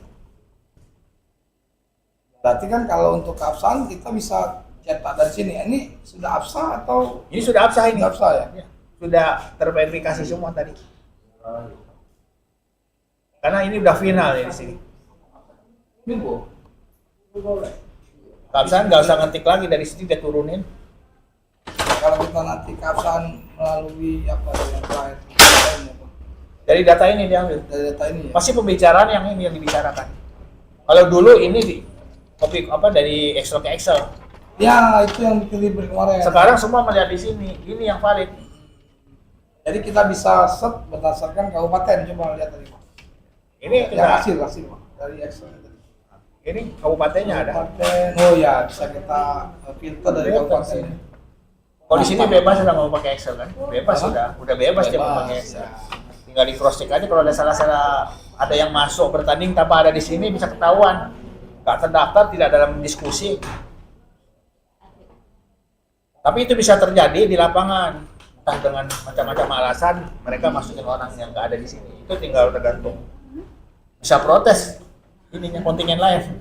Berarti kan kalau untuk keabsahan kita bisa cetak dari sini. Ini sudah absah atau Ini sudah absah ini. sudah absah ya? Ya, sudah terverifikasi semua tadi. Karena ini udah final ya di sini. Keabsahan nggak usah ngetik lagi, dari sini dia turunin. Kalau kita nanti keabsahan melalui apa yang terakhir Dari data ini diambil. dari data ini ya. Pasti pembicaraan yang ini yang dibicarakan. Kalau dulu ini di copy apa dari Excel ke Excel. Ya itu yang bikin ribet kemarin. Sekarang semua melihat di sini. Ini yang valid. Jadi kita bisa set berdasarkan kabupaten. Coba lihat tadi Pak. Ini Ya, kita, hasil Pak dari Excel tadi. ini kabupatennya ada. Kabupaten. Oh ya bisa kita filter dari Filter kabupaten. sini. Kalau di sini bebas sudah mau pakai Excel kan? Bebas sudah bebas dia mau pakai Excel. ya. Tinggal di cross check aja kalau ada salah-salah, ada yang masuk bertanding tanpa ada di sini bisa ketahuan. Nggak terdaftar, tidak dalam diskusi. Tapi itu bisa terjadi di lapangan, entah dengan macam-macam alasan mereka masukin orang yang nggak ada di sini. Itu tinggal tergantung. Bisa protes, ininya kontingen lain.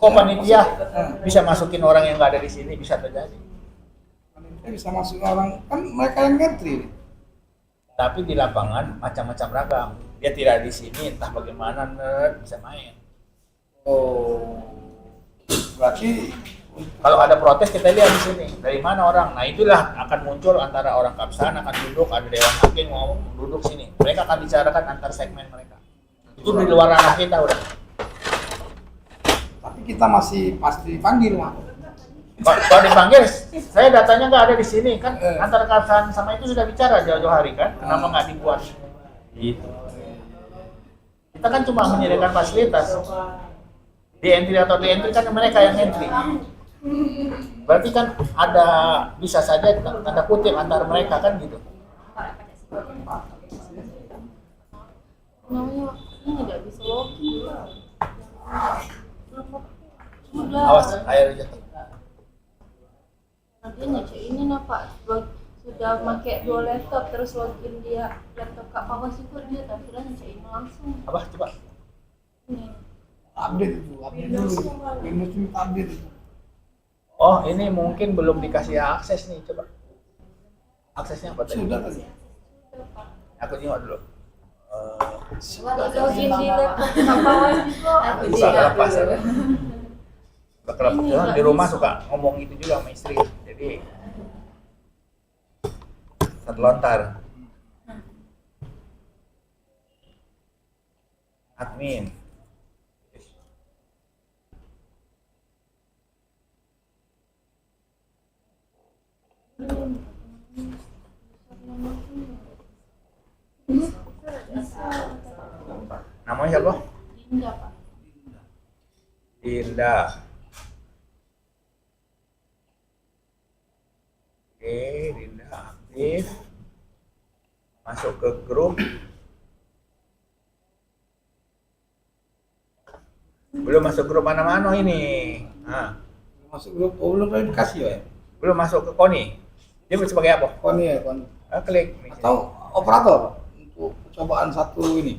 Kok panitia bisa masukin orang yang nggak ada di sini, bisa terjadi. Panitia bisa masuk orang, kan mereka yang ngantri. Tapi di lapangan macam-macam ragam. Dia tidak di sini, entah bagaimana bisa main. Oh, berarti Kalau ada protes kita lihat di sini dari mana orang. Nah itulah akan muncul antara orang keabsahan akan duduk, ada dewan hakim mau duduk sini. Mereka akan bicarakan antar segmen mereka. Itu di luar ranah kita udah. tapi kita masih pasti panggil Pak. Kalau dipanggil, saya datanya nggak ada di sini kan. Antara keabsahan sama itu sudah bicara jauh-jauh hari kan. Kenapa nggak dibuat? Gitu. Kita kan cuma menyediakan fasilitas. Di entry atau di entry kan mereka yang entry. Berarti kan ada bisa saja tanda kutip antar mereka kan gitu. Namanya ini nggak bisa login. Sudah. Awas air jatuh. Nantinya cek ini nah Pak, sudah pakai 2 laptop terus login dia laptop Kak Papa syukur dia tapi sudah cek ini langsung. Apa coba? Ini. Update dulu. Windows itu update itu. Oh ini mungkin belum dikasih akses nih, coba. Aksesnya apa tadi? Sudah tadi. Aku tengok dulu. Login di laptop Kak Papa juga. Suka kelepas ya. Suka kelepas. Di rumah suka ngomong gitu juga sama istri. Jadi terlontar. Admin. Namanya siapa? Dinda Pak. Dinda. Oke, Dinda aktif. Masuk ke grup. Belum masuk grup mana-mana ini. Nah, Masuk grup, belum verifikasi ya? belum masuk ke Koni. Dia sebagai apa? Koni ya, Koni. Klik. Atau operator untuk percobaan satu ini.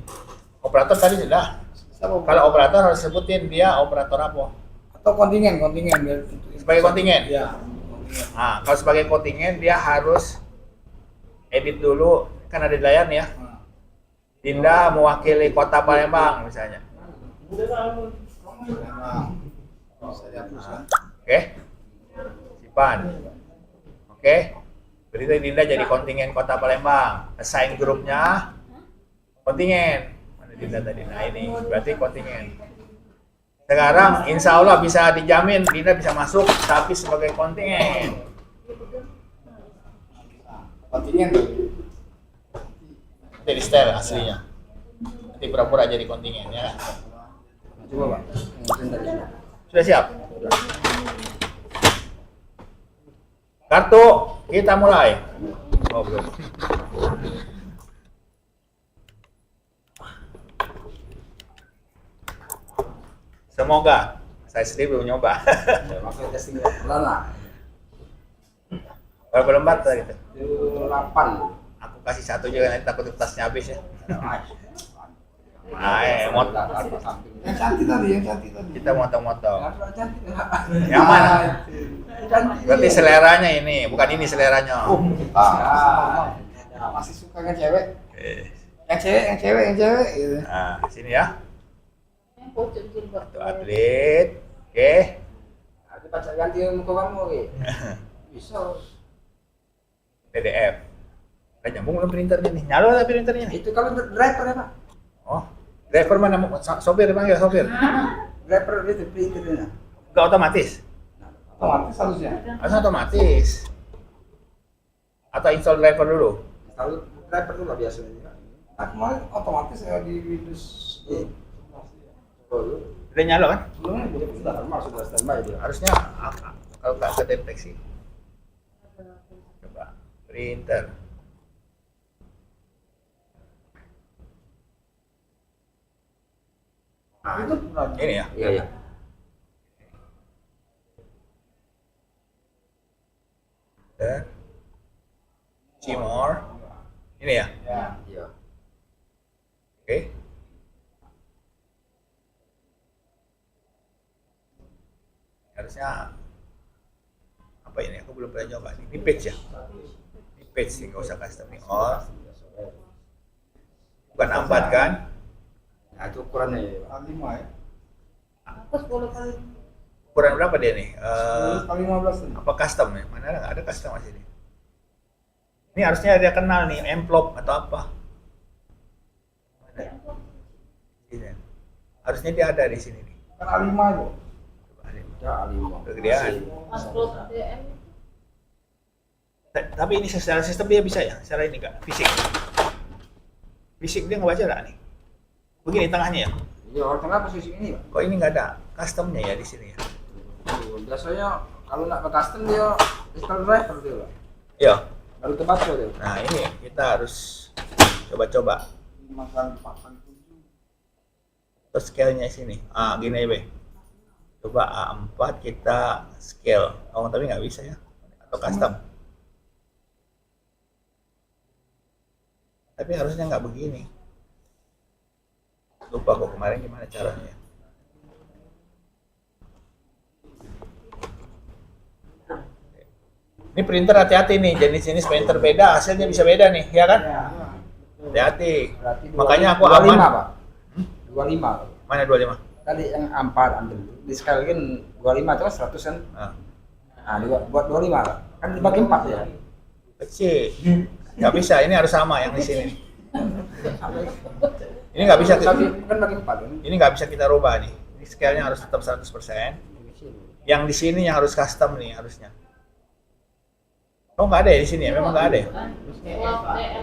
Operator tadi sudah. Siapa? Kalau operator harus sebutin dia operator apa. Atau kontingen biar Sebagai kontingen? Ya, kontingen. Nah, kalau sebagai kontingen dia harus edit dulu, kan ada Dayan ya. Nah, Dinda mewakili Kota Palembang misalnya. memang bisa dihapus kan? Oke. Sipan. Oke. Berarti Dinda jadi kontingen Kota Palembang. Assign grupnya kontingen. Mana Dinda tadi? Nah ini berarti kontingen. Sekarang insya Allah bisa dijamin Dinda bisa masuk tapi sebagai kontingen. Kontingen tuh. Jadi style aslinya. Nanti pura-pura jadi kontingen ya. Coba Pak. Sudah siap? Kartu, kita mulai. Oh, belum. Semoga. Saya sendiri belum nyoba. Masuk testing pelan lah. Berapa lembar tadi gitu? 8. Aku kasih satu juga nanti takut tasnya habis ya. Nah, Yang cantik tadi. kita motong-motong. Yang cantik. Yang mana? Cantik. Berarti seleranya ini, bukan ini seleranya. Masih suka kan cewek? Eh, Yang cewek gitu. Nah, sini ya. Yang pojok jilbab. Tuh atlet. Oke. Ada pacar ganti muka kamu oke. Bisa. PDF. Udah nyambung belum printernya nih? Nyala lah printernya nih. Itu kalau driver ya Pak. Oh, driver mana? Sopir panggil sopir. Driver itu printernya. Enggak otomatis. Otomatis harusnya. Harus otomatis. Atau install driver dulu. Install driver dulu lah biasanya. Nah kemarin otomatis ya di Windows. Udah nyala kan? Belum sudah normal sudah standby dia. Harusnya kalau nggak kedeteksi. Coba printer. Nah, Itu ini ya. Iya. Dan Cimor. Ini ya. Iya. Oke. Harusnya apa ini? Aku belum pernah coba nih. Ini page ya. Ini page sih, nggak usah custom nih. Oh, bukan ampat kan? Nah itu ukurannya ya. 5 ya. Aku 10 kali. Ukuran berapa dia nih? 10 kali 15 tadi. Apa custom ya? Mana nggak ada custom masih ini. Ini harusnya dia kenal nih, envelope atau apa? Ada. Ini. Harusnya dia ada di sini nih. Kan A5 itu. Coba ada. Ya A5. Kegedean. Upload DM. Tapi ini secara sistem dia bisa ya? Secara ini nggak? Fisik. Fisik dia nggak baca nggak nih? Begini tengahnya ya? Iya, orang tengah posisi ini Pak. Kok ini nggak ada customnya ya di sini ya? Biasanya kalau nak ke custom dia install driver dia Pak. Iya. Baru tepat dia. Nah ini kita harus coba-coba. 5 kali 4 kali 7. Terus scale-nya sini. Ah gini ya, Be. Coba A4 kita scale. Oh tapi nggak bisa ya? Atau custom. Tapi harusnya nggak begini. Lupa kok kemarin gimana caranya. Ini printer hati-hati nih, jenis-jenis printer beda, hasilnya bisa beda nih, ya kan? Hati-hati. Berarti Makanya aku 25 aman. Pak. 25. Mana 25? Tadi yang 4 ambil. Di sekali kan 25 itu kan 100 kan. Nah, Nah, buat 25 Pak. Kan dibagi 4 ya. kecil. Nggak bisa, ini harus sama yang di sini. Ini nggak bisa, Kan bagi 4 kan. ini nggak bisa kita rubah nih. Ini scale-nya harus tetap 100%. Yang di sini yang harus custom nih harusnya. Oh nggak ada ya di sini ya? Memang nggak ada ya? DM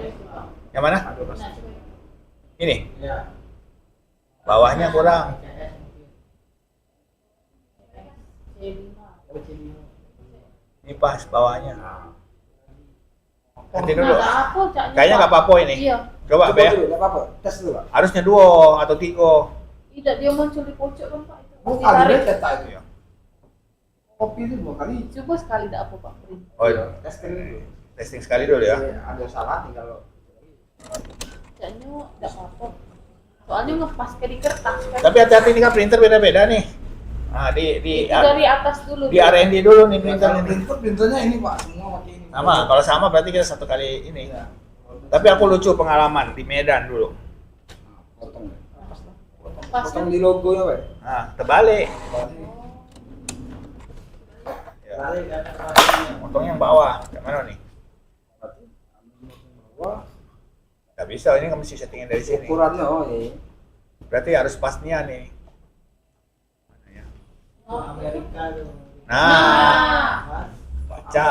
itu Pak. Yang mana? Nah, Ini? Bawahnya kurang. C5. Ini pas bawahnya. Nanti dulu. Nggak apa, Cak. Kayaknya nggak apa-apa ini. Iya. Coba Coba Be. dulu, nggak apa-apa. Tes dulu, Pak. Harusnya 2 atau 3. Tidak, dia muncul di pojok kan Pak. Itu. Oh, Ditarik. kali cetak itu. Iya. Kopi itu 2 kali. Coba sekali tidak apa Pak. Oh iya. Tes dulu. Testing sekali dulu ya. Ada salah nih kalau Caknya tidak apa-apa. Soalnya ngepas ke di kertas kan. Tapi hati-hati ini kan printer beda-beda nih. Nah, di Itu dari atas dulu. di R&D dulu nih printer Kalau ini. printernya ini Pak, semua pakai ini. Sama, kalau sama berarti kita 1 kali ini. Iya. Tapi aku lucu pengalaman di Medan dulu. potong. Pas Potong kan. di logonya, Pak. Nah, terbalik. Ya. Potong yang bawah. Yang mana nih? Wah, Gak bisa, ini kamu mesti settingin dari sini. ukurannya oh iya. Berarti harus pasnya nih. Mana ya? Nah, Nah. baca.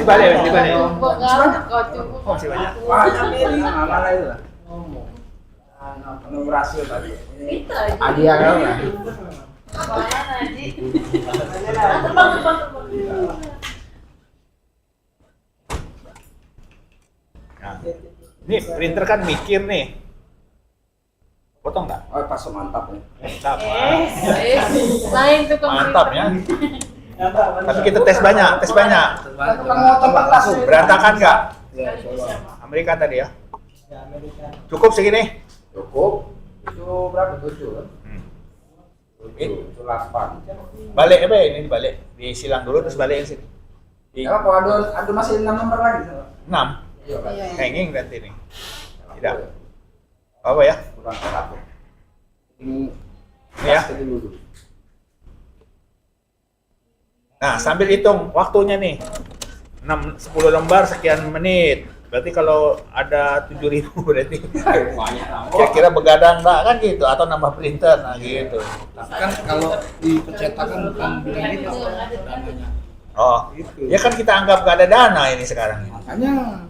Dibalik, dibalik. Cukup kan? Kau cukup. Oh, masih banyak. Banyak ini. Mana itu lah. Nomor hasil tadi. Itu aja. Hadiah kan? Ya? Apaan aja? Nah, ini printer kan mikir nih. Potong nggak? Oh, pas mantap ya. Mantap. Lain tuh Mantap ya. Tapi kita tes banyak, tes banyak. Ketemu tempat langsung. Berantakan nggak? Ya, coba. Amerika tadi ya. Cukup segini? Cukup. Itu berapa? 7 kan? Hmm. 7, 8. Balik apa ya? Ini dibalik. Disilang dulu terus balikin sini. Di Ya, kok ada masih 6 nomor lagi. 6. Iya, Pak. Iya. Hanging berarti nih. Tidak. Apa ya? Kurang 1. Ini Ini ya. tes dulu. Nah, sambil hitung waktunya nih. 10 lembar sekian menit. Berarti kalau ada 7.000 berarti Banyak lah. kira-kira begadang enggak kan gitu atau nambah printer nah gitu. Kan kalau di percetakan bukan bilang gitu dananya. Oh, ya kan kita anggap gak ada dana ini sekarang. Makanya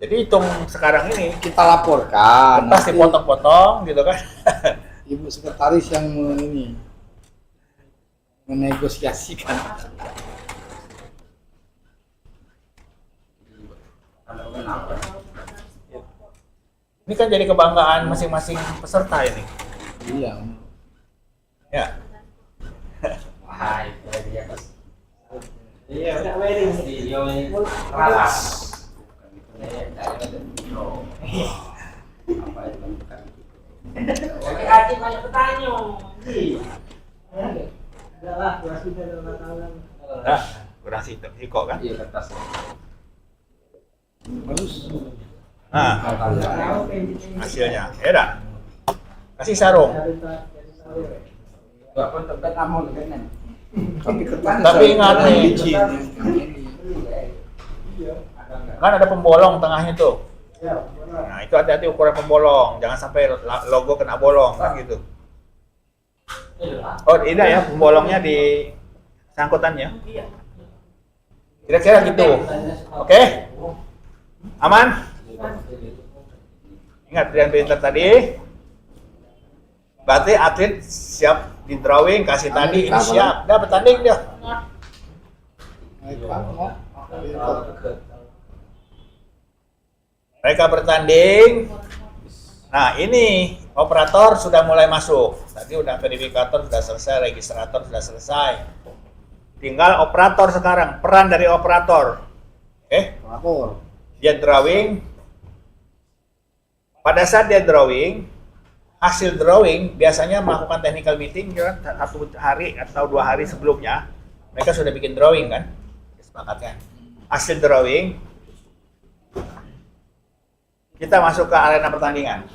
Jadi hitung sekarang ini kita laporkan. pasti Nanti potong-potong gitu kan. Ibu sekretaris yang ini menegosiasikan. Ini kan jadi kebanggaan masing-masing peserta ini. Iya. Ya. Wah, itu dia pas. Iya, udah wedding studio ini. Ralas. Apa itu bukan? Oke, Aci banyak pertanyaan. Nah, kurang kok kan. Iya, kertas. Harus. Nah, hasilnya. Ya dah. Kasih sarung. Enggak pun tempat kamu dengan. Tapi kertas. Tapi ingat nih, Izin. kan ada pembolong tengahnya tuh. Nah, itu hati-hati ukuran pembolong. Jangan sampai logo kena bolong kan gitu. Oh, ini ya pembolongnya di sangkutannya. Kira-kira gitu. Oke? Aman? Ingat pilihan printer tadi. Berarti atlet siap di drawing, kasih tadi ini siap. Udah bertanding dia. Mereka bertanding. Nah, ini operator sudah mulai masuk. Tadi udah verifikator sudah selesai, registrator sudah selesai. Tinggal operator sekarang, peran dari operator. Oke? Lapor. Dia drawing. Pada saat dia drawing, hasil drawing biasanya melakukan technical meeting kan 1 hari atau 2 hari sebelumnya. Mereka sudah bikin drawing kan? Kesepakatnya. Hasil drawing kita masuk ke arena pertandingan.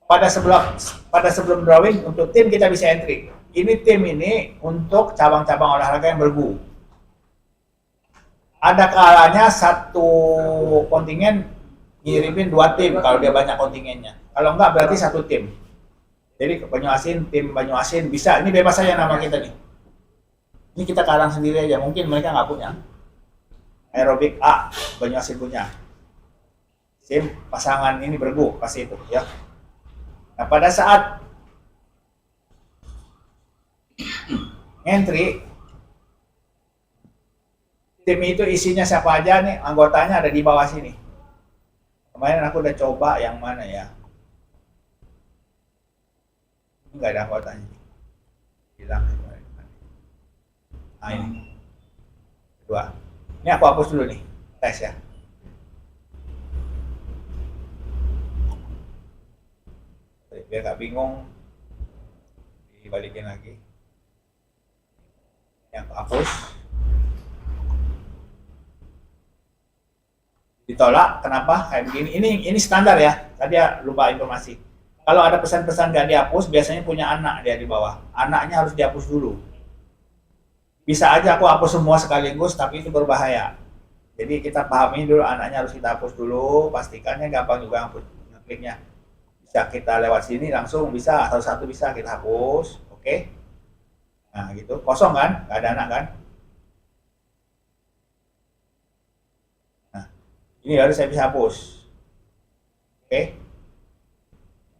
Pada sebelum drawing untuk tim kita bisa entry. Ini tim ini untuk cabang-cabang olahraga yang bergu. Ada kalanya satu kontingen ngirimin 2 tim kalau dia banyak kontingennya. Kalau enggak berarti 1 tim. Jadi Banyu Asin, tim Banyu Asin bisa. Ini bebas saja nama kita nih. Ini kita karang sendiri aja. Mungkin mereka nggak punya. Aerobik A, Banyu Asin punya. Tim pasangan ini bergu kasih itu ya. Nah pada saat entry Tim itu isinya siapa aja nih, anggotanya ada di bawah sini. Kemarin aku udah coba yang mana ya. Ini nggak ada anggotanya. Hilang. Nah ini. Kedua. Ini aku hapus dulu nih. Tes ya. Biar nggak bingung. Dibalikin lagi. Yang hapus. Ditolak, kenapa? Kayak begini. Ini standar ya. Tadi ya lupa informasi. Kalau ada pesan-pesan nggak dihapus, biasanya punya anak dia di bawah. Anaknya harus dihapus dulu. Bisa aja aku hapus semua sekaligus, tapi itu berbahaya. Jadi kita pahami dulu anaknya harus kita hapus dulu. Pastikannya gampang juga ngekliknya. Bisa kita lewat sini langsung bisa, atau satu bisa kita hapus. Oke? Nah gitu. Kosong kan? Nggak ada anak kan? Ini harus saya bisa hapus. Oke.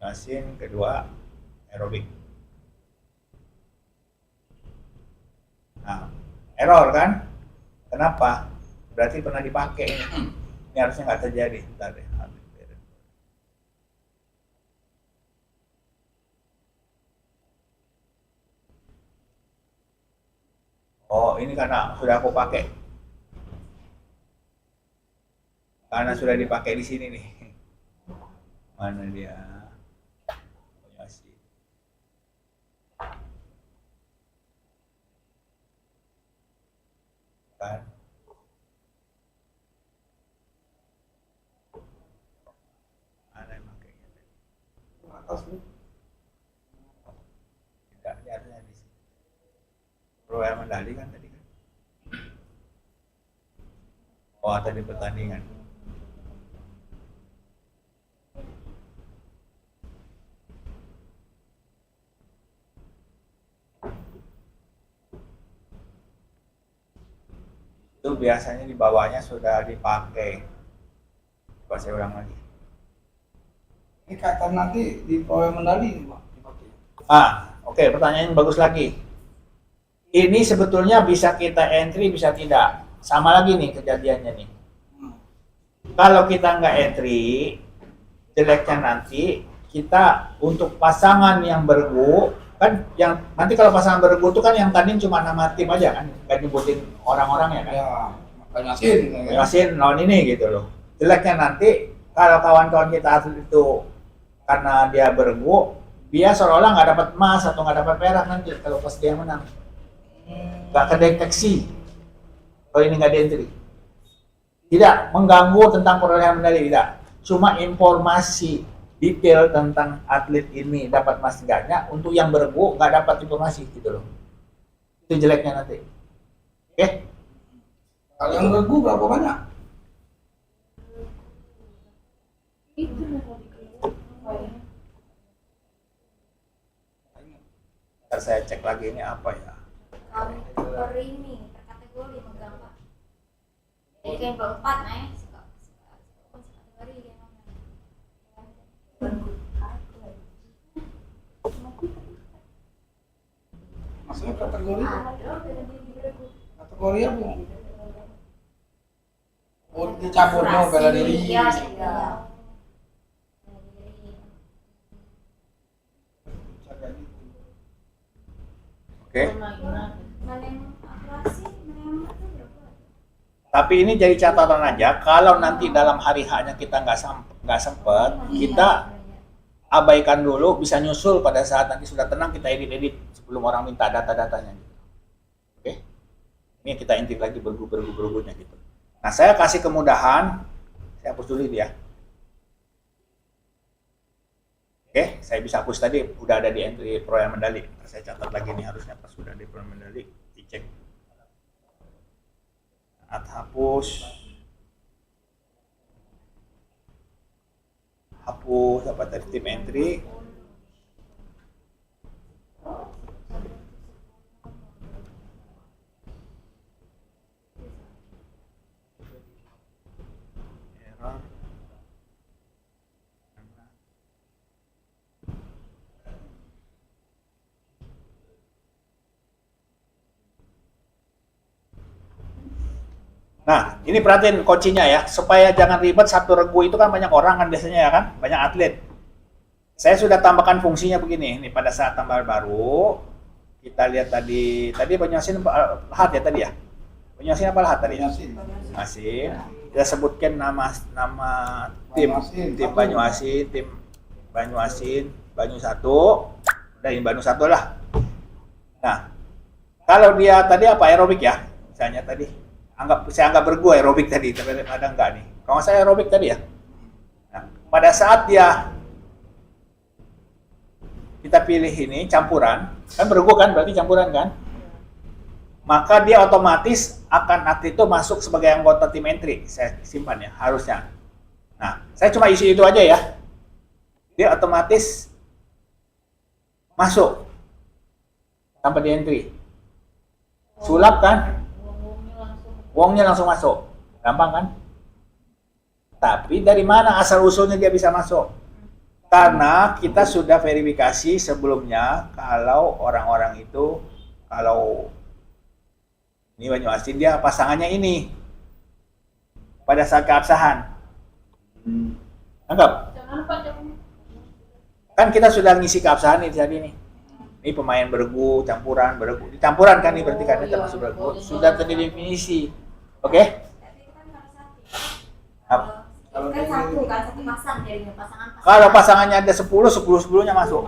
Mesin kedua aerobik. Nah, error kan? Kenapa? Berarti pernah dipakai. Ini harusnya nggak terjadi. Bentar deh. Oh, ini karena sudah aku pakai. Karena sudah dipakai di sini nih. Mana dia? Kan? Mana yang pakainya? Atas nih. Tidak, ini harusnya di sini. Perolehan medali kan tadi kan? Oh, tadi pertandingan. Itu biasanya di bawahnya sudah dipakai. Coba saya ulang lagi. Ini kaitan nanti di perolehan medali nih, Pak, dipakai. Oke, pertanyaan yang bagus lagi. Ini sebetulnya bisa kita entry, bisa tidak. Sama lagi nih kejadiannya nih. Kalau kita nggak entry, jeleknya nanti kita untuk pasangan yang bergu, kan yang nanti kalau pasangan bergu itu kan yang tanding cuma nama tim aja kan, nggak nyebutin orang-orangnya kan. Ya, makanya Yasin. Yasin lawan ini gitu loh. Jeleknya nanti kalau kawan-kawan kita atlet itu karena dia bergu, dia seolah-olah nggak dapat emas atau nggak dapat perak nanti kalau pas dia menang. Nggak kedeteksi kalau ini nggak di-entry. Tidak mengganggu tentang perolehan medali, tidak. Cuma informasi detail tentang atlet ini dapat emas enggaknya, untuk yang bergu nggak dapat informasi gitu loh. Itu jeleknya nanti. Oke? Kalau yang bergu berapa banyak? Itu Ntar saya cek lagi ini apa ya. per ini per kategori megang Pak. Jadi kayak berempat nih kategori dia Maksudnya kategori? Kategori apa? Oh, dicampurnya bela diri. Iya, iya. Oke? Mana yang operasi, mana yang itu berapa? Tapi ini jadi catatan aja, kalau nanti dalam hari H-nya kita nggak sempet, kita abaikan dulu, bisa nyusul pada saat nanti sudah tenang, kita edit-edit sebelum orang minta data-datanya. Oke? Ini kita intip lagi bergu-bergunya gitu. Nah, saya kasih kemudahan, saya hapus dulu dia. Oke, saya bisa hapus tadi, udah ada di entry perolehan medali. Saya catat lagi nih, harusnya pas sudah di perolehan medali, dicek. Saat hapus apa tadi, tim entry. Error. Nah, ini perhatiin kuncinya ya, supaya jangan ribet satu regu itu kan banyak orang kan biasanya ya kan, banyak atlet. Saya sudah tambahkan fungsinya begini, ini pada saat tambal baru, kita lihat tadi Banyuasin Lahat ya tadi ya? Banyuasin apa Lahat tadi? Banyuasin. Kita sebutkan nama tim Banyuasin, tim Banyuasin, Banyu 1, udah ini Banyu 1 lah. Nah, kalau dia tadi apa aerobik ya, misalnya tadi, saya anggap bergu aerobik tadi, tapi ada enggak nih? Kalau saya aerobik tadi ya. Nah, pada saat dia kita pilih ini campuran, kan bergu kan berarti campuran kan? Maka dia otomatis akan atlet itu masuk sebagai anggota tim entry. Saya simpan ya, harusnya. Nah, saya cuma isi itu aja ya. Dia otomatis masuk tanpa di entry. Sulap kan? Uangnya langsung masuk. Gampang kan? Tapi dari mana asal usulnya dia bisa masuk? Karena kita sudah verifikasi sebelumnya kalau orang-orang itu, kalau ini Banyuasin dia pasangannya ini pada saat keabsahan. Anggap. Kan kita sudah ngisi keabsahan nih tadi nih. Ini pemain bergu, campuran, bergu. Campuran kan nih berarti kan termasuk bergu. Sudah terdefinisi. Oke? Kalau kan satu pasang jadinya pasangan. Kalau pasangannya ada 10, 10-10-nya masuk.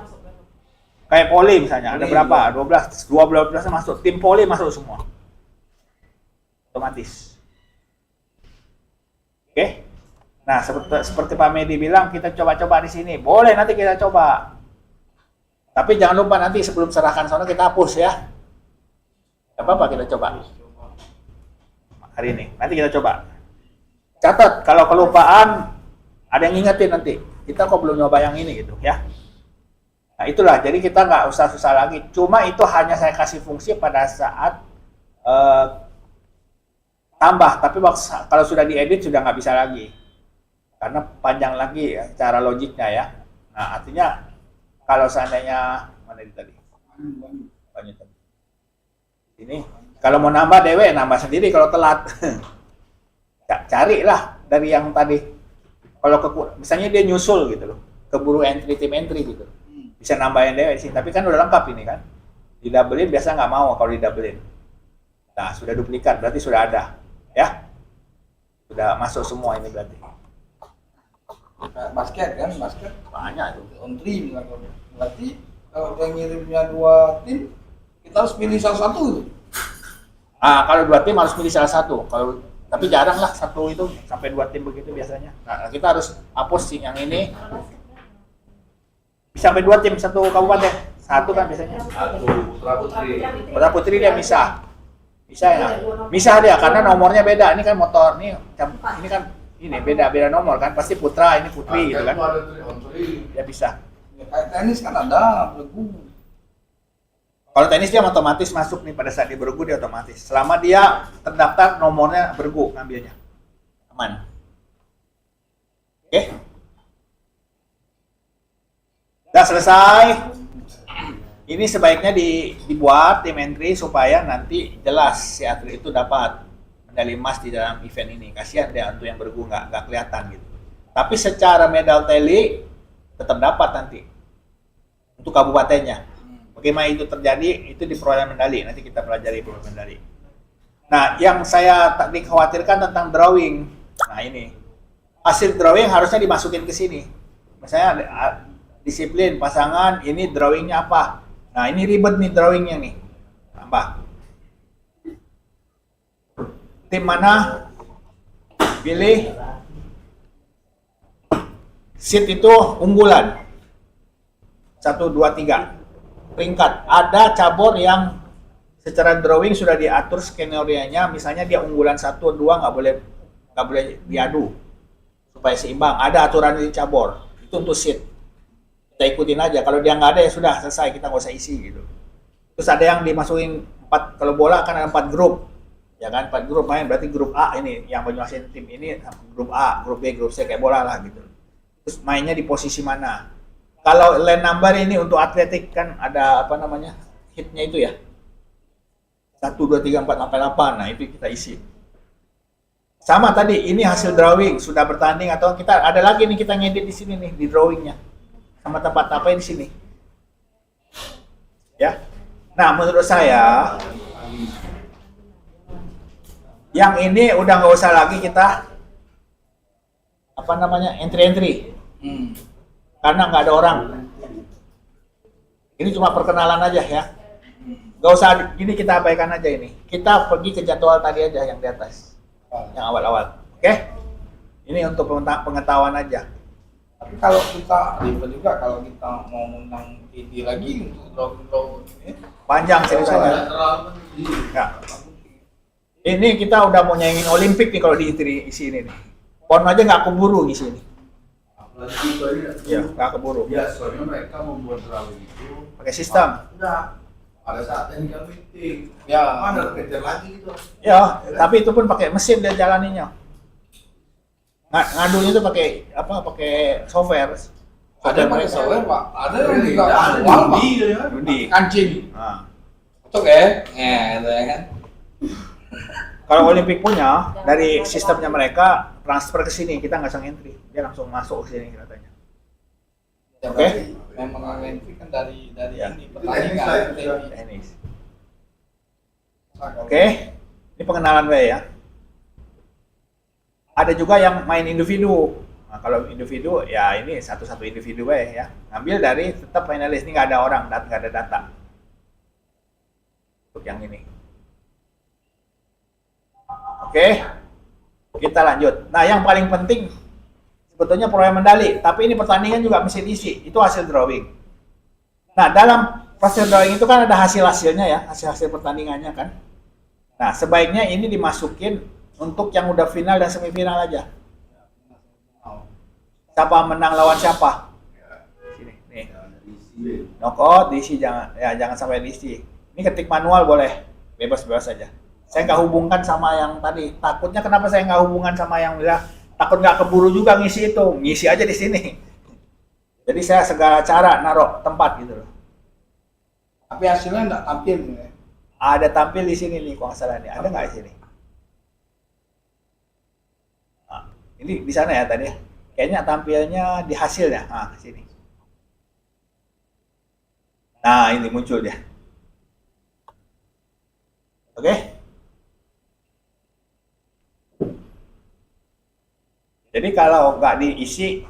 Kayak poli misalnya, ada berapa? 12 masuk. Tim poli masuk semua. Otomatis. Oke? Nah, seperti Pak Medi bilang, kita coba-coba di sini. Boleh nanti kita coba. Tapi jangan lupa nanti sebelum serahkan sana kita hapus ya. Gak apa-apa kita coba. Hari ini. Nanti kita coba. Catat, kalau kelupaan ada yang ngingetin nanti. Kita kok belum nyoba yang ini gitu ya. Nah itulah, jadi kita nggak usah susah lagi. Cuma itu hanya saya kasih fungsi pada saat tambah. Tapi kalau sudah diedit sudah nggak bisa lagi. Karena panjang lagi ya, cara logiknya ya. Nah artinya kalau seandainya, mana itu tadi? Banyak tadi. Ini, kalau mau nambah dewe, nambah sendiri kalau telat. Carilah dari yang tadi. Kalau misalnya dia nyusul gitu loh, keburu tim entry gitu, bisa nambahin deh di sini. Tapi kan udah lengkap ini kan, di doublein biasa nggak mau kalau di doublein. Nah sudah duplikat berarti sudah ada, ya, sudah masuk semua ini berarti. Basket kan, basket Banyak itu. entry berarti kalau dia ngirimnya 2 tim, kita harus pilih salah satu. Kalau 2 tim harus pilih salah satu. Tapi jarang lah satu itu sampai 2 tim begitu biasanya. Nah, kita harus hapus yang ini. Bisa sampai 2 tim satu kabupaten. Satu kan biasanya. Putra putri dia bisa. Bisa ya. Bisa dia karena nomornya beda. Ini kan motor ini kan beda nomor kan. Pasti putra ini putri gitu kan. Ya bisa. Kayak tenis kan ada bergu. Kalau tenis dia otomatis masuk nih pada saat dia bergu dia otomatis. Selama dia terdaftar nomornya bergu ngambilnya. Aman. Oke. Udah selesai. Ini sebaiknya dibuat tim entry supaya nanti jelas si atlet itu dapat medali emas di dalam event ini. Kasihan dia untuk yang bergu nggak kelihatan gitu. Tapi secara medal tally tetap dapat nanti untuk kabupatennya. Bagaimana itu terjadi, itu di perolehan medali. Nanti kita pelajari perolehan medali. Nah, yang saya tadi khawatirkan tentang drawing. Nah, ini. Hasil drawing harusnya dimasukin ke sini. Misalnya disiplin, pasangan, ini drawingnya apa. Nah, ini ribet nih drawingnya nih. Tambah. Tim mana? Pilih. Seat itu unggulan. 1, 2, 3. Peringkat. Ada cabur yang secara drawing sudah diatur skenarianya, misalnya dia unggulan 1, 2 nggak boleh diadu supaya seimbang. Ada aturan di cabur. Itu untuk seat. Kita ikutin aja. Kalau dia nggak ada ya sudah selesai, kita nggak usah isi gitu. Terus ada yang dimasukin 4, kalau bola kan ada 4 grup. Ya kan 4 grup main, berarti grup A ini yang Banyuasin tim ini grup A, grup B, grup C kayak bola lah gitu. Terus mainnya di posisi mana? Kalau line number ini untuk atletik kan ada apa namanya hitnya itu ya 1, 2, 3, 4, sampai 8. Nah itu kita isi. Sama tadi, ini hasil drawing sudah bertanding atau kita ada lagi nih kita ngedit di sini nih di drawingnya sama tempat apa di sini. Ya. Nah, menurut saya yang ini udah nggak usah lagi kita apa namanya entry karena nggak ada orang. Ini cuma perkenalan aja ya. Nggak usah gini, kita abaikan aja ini. Kita pergi ke jadwal tadi aja yang di atas, yang awal-awal. Oke? Ini untuk pengetahuan aja. Tapi kalau kita ribet juga kalau kita mau ngundang ide lagi untuk drawing ini Panjang ceritanya. Ya. Ini kita udah mau nyanyiin Olimpik nih kalau di sini nih. Pon aja nggak keburu di sini. Apalagi itu aja. Ya, nggak keburu. Ya, soalnya mereka membuat drawing itu Pakai sistem. udah pada saat technical meeting. ya Mana kerja lagi gitu. Ya, tapi itu pun pakai mesin dia jalaninya. Ngadunya itu pakai apa? Pakai software. ada yang pakai software pak, ada yang juga Ada manual pak, Dudi, ya kan? Dudi. kancing, Nah, cocok ya, gitu ya kan. kalau Olimpik punya dari sistemnya mereka transfer ke sini, kita nggak usah entry, dia langsung masuk ke sini katanya. Ya, Oke. berarti memang entry kan dari Ya. ini Teknis lah, pertandingan. ya. Teknis. Oke. Oke, ini pengenalan gue ya. Ada juga yang main individu. Nah, kalau individu ya ini satu-satu individu ya. Ngambil dari tetap finalis, ini nggak ada orang, nggak ada data. Untuk yang ini. Oke, kita lanjut. Nah, yang paling penting sebetulnya perolehan medali, tapi ini pertandingan juga mesti diisi. Itu hasil drawing. Nah, dalam proses drawing itu kan ada hasil-hasilnya ya, hasil-hasil pertandingannya kan. Nah, sebaiknya ini dimasukin untuk yang udah final dan semifinal aja. Siapa menang lawan siapa? Sini, nih. Knockout, diisi jangan sampai diisi. Ini ketik manual boleh, bebas-bebas saja. Saya nggak hubungkan sama yang tadi. Takutnya kenapa saya nggak hubungan sama yang bilang takut nggak keburu juga ngisi itu, ngisi aja di sini. Jadi saya segala cara naruh tempat gitu loh. Tapi hasilnya nggak tampil nih. Ya. Ada tampil di sini nih, kalau nggak salah nih. Ada nggak di sini? Nah, ini di sana ya tadi. Kayaknya tampilnya di hasilnya. Nah, sini. Nah, ini muncul dia. Oke? Jadi kalau nggak diisi,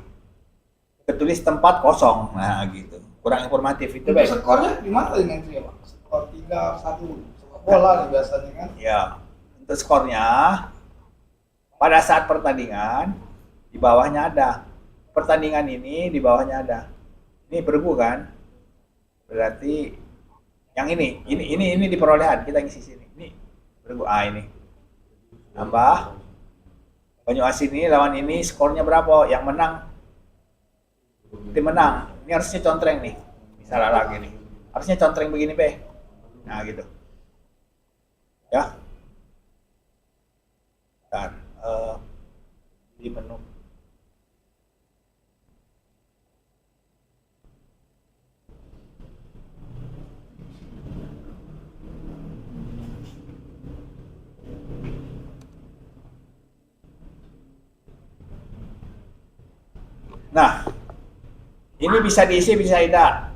ketulis tempat kosong. Nah, gitu. Kurang informatif itu Untuk baik. skornya gimana dengan entry ya pak? Skor 3-1 sepak bola nih biasanya kan. Ya, untuk skornya pada saat pertandingan di bawahnya ada. Pertandingan ini di bawahnya ada. Ini bergu kan? Berarti yang ini di perolehan kita ngisi sini. Ini bergu ini. Tambah Banyuasin ini lawan ini skornya berapa? Yang menang tim menang. Ini harusnya contreng nih. Misalnya lagi nih. Harusnya contreng begini, Be. Nah, gitu. Ya. Bentar. Di menu. Nah, ini bisa diisi, bisa tidak.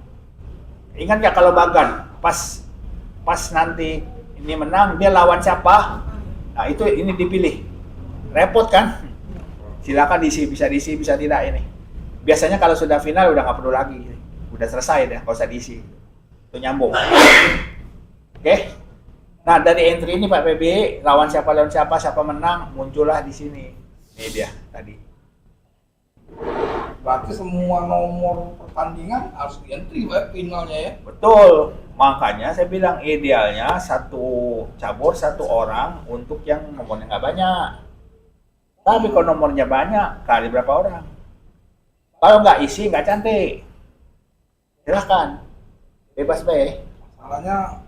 Ingat nggak kalau Bagan pas nanti ini menang, dia lawan siapa? Nah, itu ini dipilih. Repot kan? Silakan diisi, bisa tidak ini. Biasanya kalau sudah final udah nggak perlu lagi. Udah selesai deh, nggak usah diisi. Itu nyambung. Oke? Nah, dari entry ini Pak PB, lawan siapa, siapa menang, muncullah di sini. Ini dia tadi. Berarti semua nomor pertandingan harus di entry pak finalnya ya. Betul, makanya saya bilang idealnya satu cabur satu orang untuk yang nomornya nggak banyak. Tapi kalau nomornya banyak, kali berapa orang? Kalau nggak isi, nggak cantik. Silahkan, bebas be. Masalahnya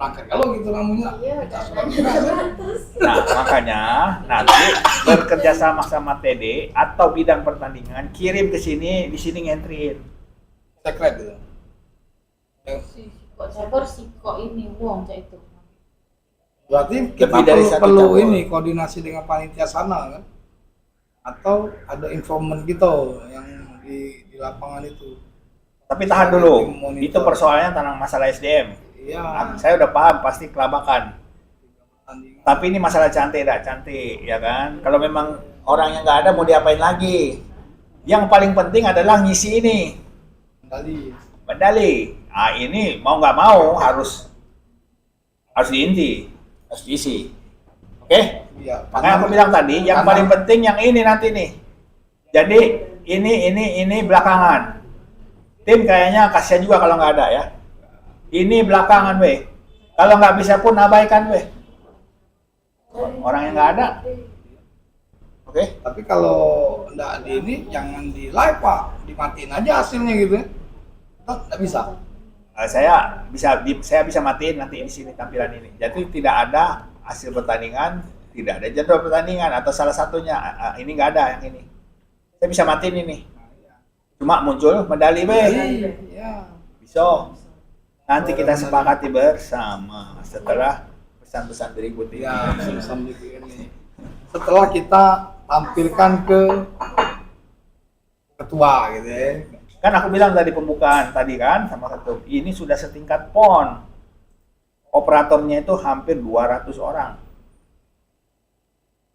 langkah kalau gitu namanya. Iya, kita sudah dananya kira, ya. terus. Nah, makanya nanti bekerja sama TD atau bidang pertandingan kirim ke sini, di sini ngentriin. Secret gitu. Si kok cabur si kok ini uang cak itu. Berarti kita Lebih dari satu perlu cabur. ini koordinasi dengan panitia sana kan? Atau ada informan gitu yang di lapangan itu? Tapi tahan dulu, Monitor. itu persoalannya tentang masalah SDM. Iya. Saya udah paham pasti kelabakan. Pertandingan. Tapi ini masalah cantik, tidak cantik, ya kan? Kalau memang orang yang nggak ada mau diapain lagi? Yang paling penting adalah ngisi ini, Tadi medali. Nah ini mau nggak mau harus diinti, harus diisi. Oke? iya. Makanya aku bilang tadi, yang paling penting yang ini nanti nih. Jadi ini belakangan. Tim kayaknya kasihan juga kalau nggak ada ya. Ini belakangan weh. Kalau nggak bisa pun abaikan weh. Orang yang nggak ada. Oke? Tapi kalau enggak di ini jangan di live Pak, dimatiin aja hasilnya gitu ya. Enggak bisa. Saya bisa matiin nanti di sini tampilan ini. Jadi tidak ada hasil pertandingan, tidak ada jadwal pertandingan atau salah satunya ini nggak ada yang ini. Saya bisa matiin ini. Cuma muncul medali weh. Iya. Bisa. Nanti kita sepakati bersama setelah pesan-pesan berikut ini. Ya, sambil ini. Setelah kita tampilkan ke ketua gitu ya. Kan aku bilang tadi pembukaan tadi kan sama satu, ini sudah setingkat PON. Operatornya itu hampir 200 orang.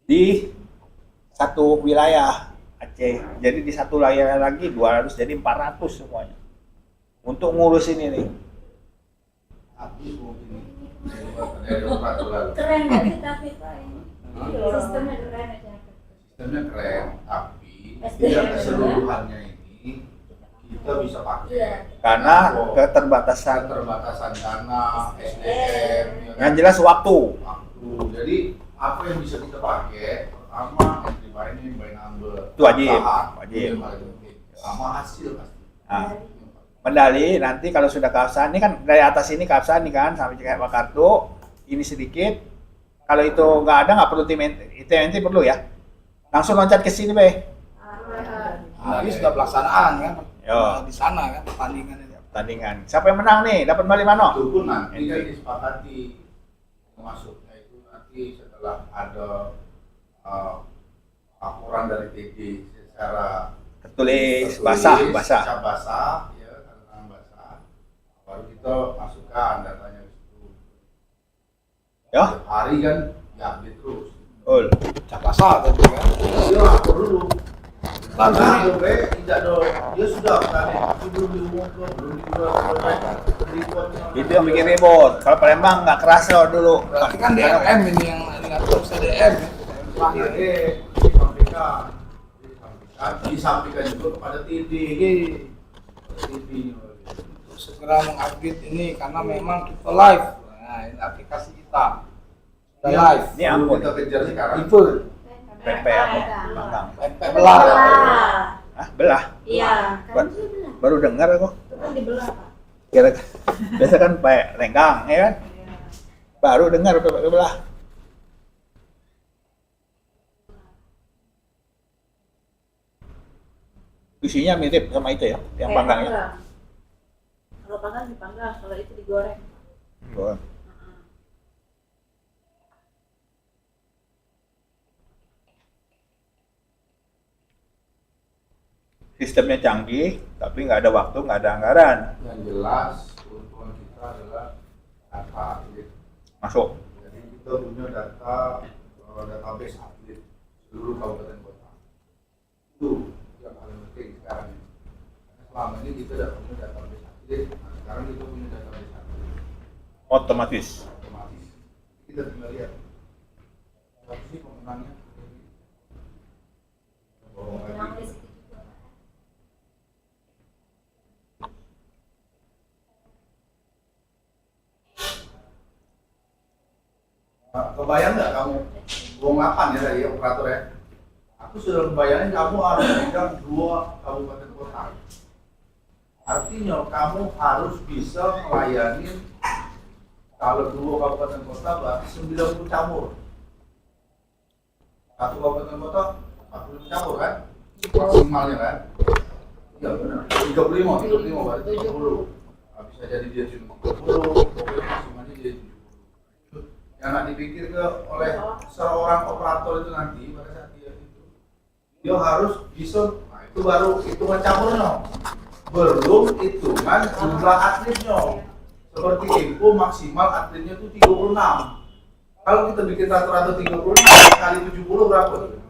Di satu wilayah Aceh. Jadi di satu wilayah lagi 200, jadi 400 semuanya. Untuk ngurusin ini. Tapi mungkin ada peraturan. Keren nggak sih tapi Pak ini? Sistemnya keren aja. Sistemnya keren, tapi SDM. tidak keseluruhannya ini kita bisa pakai. Iya. Karena keterbatasan. Keterbatasan dana, SDM, ya kan? Yang jelas waktu. Waktu. Jadi apa yang bisa kita pakai? Pertama, entry by number. Itu wajib. Usaha. Wajib. Itu yang paling penting. Sama hasil pasti. Nah, medali nanti kalau sudah keabsahan ini kan dari atas ini keabsahan nih kan sampai kayak kartu ini sedikit. Kalau itu nggak ada nggak perlu tim entry perlu ya. Langsung loncat ke sini be. Nah, ini sudah pelaksanaan kan. Yo. Di sana kan pertandingan itu. Pertandingan. Siapa yang menang nih? Dapat medali mana? Itu pun nanti kan Entry. disepakati masuknya itu nanti setelah ada laporan dari TD secara Tertulis basah. secara basah, ya, tentang basah. Baru kita masukkan datanya ke situ. Ya. Setiap hari kan diupdate terus. Betul. Capasa tadi kan. Dia lapor dulu. Lapor. Karena tidak ada, dia sudah tadi belum diumumkan, belum dibuat. Itu yang bikin ribut. Kalau Palembang nggak kerasa dulu. Berarti kan DRM ini yang diatur CDM. Terakhir disampaikan juga kepada TD. Segera mengupdate ini karena memang kita live. Nah, ini aplikasi kita sudah live. Ini ampun. Kita kejar sekarang. Itu PP apa? Bangkang. PP belah. Hah? Belah? Iya. Ba- Baru dengar aku. Itu kan dibelah Pak. Kira biasa kan pakai lenggang, ya kan? Baru dengar PP belah. Isinya mirip sama itu ya, yang Kayak panggang ya. panggang. Kalau panggang dipanggang, kalau itu digoreng. Oh. Sistemnya canggih, tapi nggak ada waktu, nggak ada anggaran. Yang jelas keuntungan kita adalah data atlet. Masuk. Jadi kita punya data database atlet seluruh kabupaten kota. Itu yang paling penting sekarang ini. Karena selama ini kita tidak punya database atlet, nah sekarang kita punya database atlet Otomatis. otomatis. Kita tinggal lihat siapa sih pemenangnya. Oh, Menang di situ juga. kebayang nggak kamu Bung 8 ya tadi operator ya? Aku sudah membayangin kamu harus megang 2 kabupaten kota. Artinya kamu harus bisa melayani kalau 2 kabupaten kota berarti 90 cabur. 1 kabupaten kota 40 cabur kan? Maksimalnya kan? Iya benar. 35 berarti 70. Nah, bisa jadi dia cuma 30, pokoknya maksimalnya dia 70. Jangan dipikir oleh seorang operator itu nanti pada saat dia harus bisa, nah itu baru hitungan campurnya, belum hitungan jumlah atletnya. Seperti info maksimal atletnya itu 36. Kalau kita bikin rata-rata 36 kali 70 berapa tuh?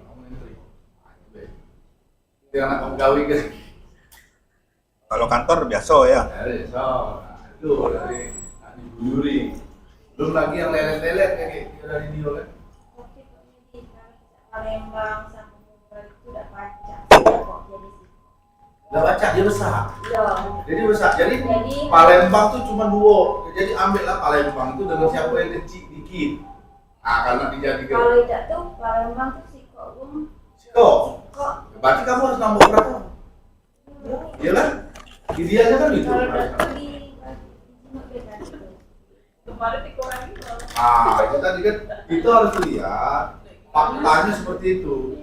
Itu anak pegawai kan? Kalau kantor biasa ya. Dari itu dari diguyuri. Belum lagi yang lelet-lelet kayak dari dia kan? Oke, di Palembang sama Bogor itu udah baca. Kok jadi sih? Udah baca dia besar. Iya. Jadi besar. Jadi Jadi- Palembang tuh cuma 2. Jadi ambillah Palembang itu dengan siapa yang kecil dikit. Nah, karena dijadikan. Kalau tidak tuh Palembang tuh si Kok Kok, kok berarti kamu harus nambah berapa? Iya kan? Idealnya kan gitu. kalau udah tuh di cuma beda gitu. Ah, itu tadi kan itu harus lihat faktanya seperti itu.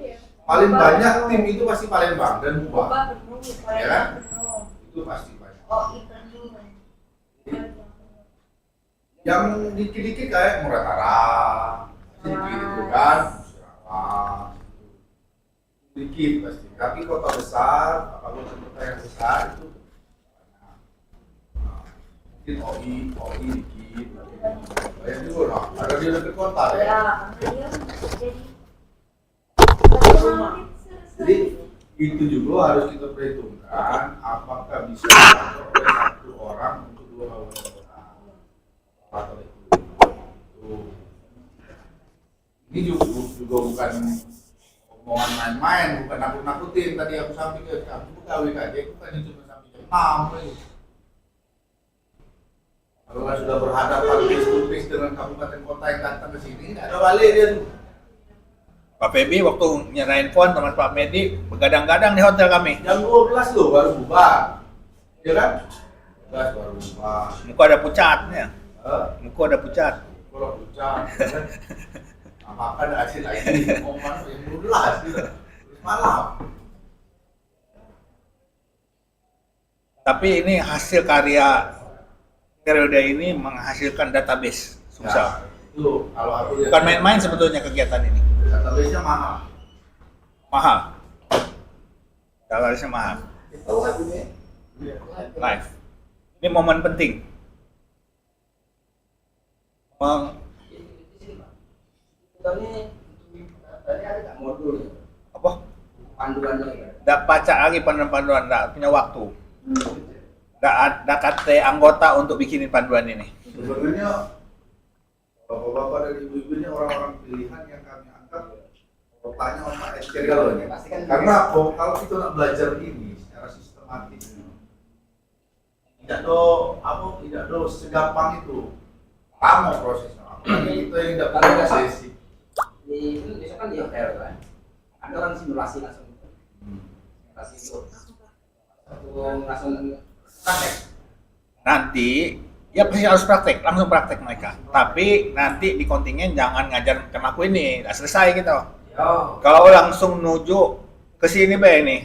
Paling banyak tim itu pasti Palembang dan Buah. Ubah penuh, Ya kan? Palembang penuh. Itu pasti banyak. Oh, itu penuh. Yang dikit-dikit kayak Muratara, sedikit itu kan, Musyawarah, sedikit pasti. Tapi kota besar, apalagi kota yang besar itu banyak. Nah, mungkin OI dikit, banyak juga lah. Ada di dekat kota Ya, ya. karena dia jadi Jadi itu juga harus kita perhitungkan apakah bisa diatur oleh satu orang untuk 2 kabupaten kota atau itu. Ini juga bukan omongan main-main, bukan nakut-nakutin. Tadi aku sampaikan kamu pegawai KJ itu kan cuma sampai jam 6 lagi. Kalau nggak sudah berhadapan face to face dengan kabupaten kota yang datang ke sini, nggak ada balik dia tuh. Pak Febi waktu nyerahin phone sama Pak Medi begadang-gadang di hotel kami. Jam 12 loh baru bubar. Ya kan? 12 baru bubar. Muka ada pucatnya. Muka ada pucat. Kalau pucat, ya kan? Apa ada hasil lagi? Momen yang 12 gitu. Terus malam. Tapi ini hasil karya periode ini menghasilkan database Sumsel. Itu kalau aku lihat. Bukan main-main sebetulnya kegiatan ini. Database-nya mahal. Mahal. Database mahal. Live. Ini momen penting. Tadi ada nggak modul Apa? panduannya? Nggak baca lagi panduan-panduan, nggak punya waktu. Nggak kata anggota untuk bikinin panduan ini. Sebenarnya bapak-bapak dan ibu-ibu ini orang-orang pilihan yang kami anggap otaknya otak eksterior ya. Pasti kan Karena kalau kita nak belajar ini secara sistematis tidak segampang itu. Lama prosesnya. Apalagi kita yang dapat Kalau sesi. di itu besok kan di hotel kan, ada orang simulasi langsung, simulasi itu langsung praktek. Nanti ya pasti harus praktek, langsung praktek mereka. Tapi nanti di kontingen jangan ngajar macam aku ini, udah selesai gitu. Yo, Kalau langsung nuju ke sini be ini.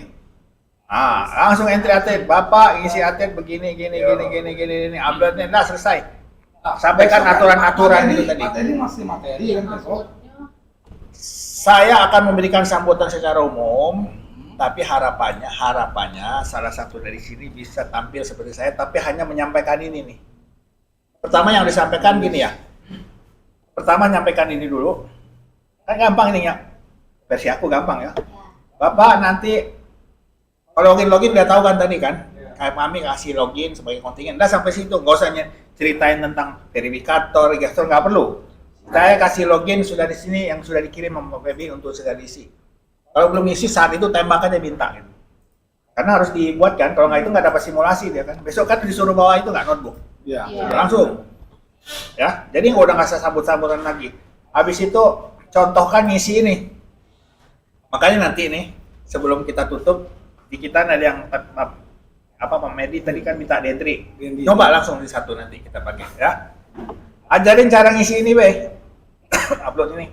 Langsung entry atlet, Bapak isi atlet begini gini uploadnya dah selesai. Sampaikan aturan-aturan itu tadi. Materi masih materi kan besok. Saya akan memberikan sambutan secara umum, tapi harapannya salah satu dari sini bisa tampil seperti saya, tapi hanya menyampaikan ini nih. Pertama yang disampaikan gini ya. Pertama nyampaikan ini dulu. Kan gampang ini ya. Versi aku gampang ya. Bapak nanti kalau login udah tahu kan tadi kan. Kami kasih login sebagai kontingen. Udah sampai situ, nggak usah ceritain tentang verifikator, register, nggak perlu. Saya kasih login sudah di sini yang sudah dikirim sama Pak Febi untuk segera diisi. Kalau belum isi saat itu tembak aja minta gitu. Karena harus dibuat kan, kalau nggak itu nggak dapat simulasi dia kan. Besok kan disuruh bawa itu nggak notebook. Iya. Langsung. Ya, jadi nggak udah nggak usah sambut-sambutan lagi. Habis itu contohkan ngisi ini. Makanya nanti nih sebelum kita tutup di kita ada yang Pak Medi tadi kan minta D3. Coba langsung di satu nanti kita pakai ya. Ajarin cara ngisi ini, Be. Upload ini.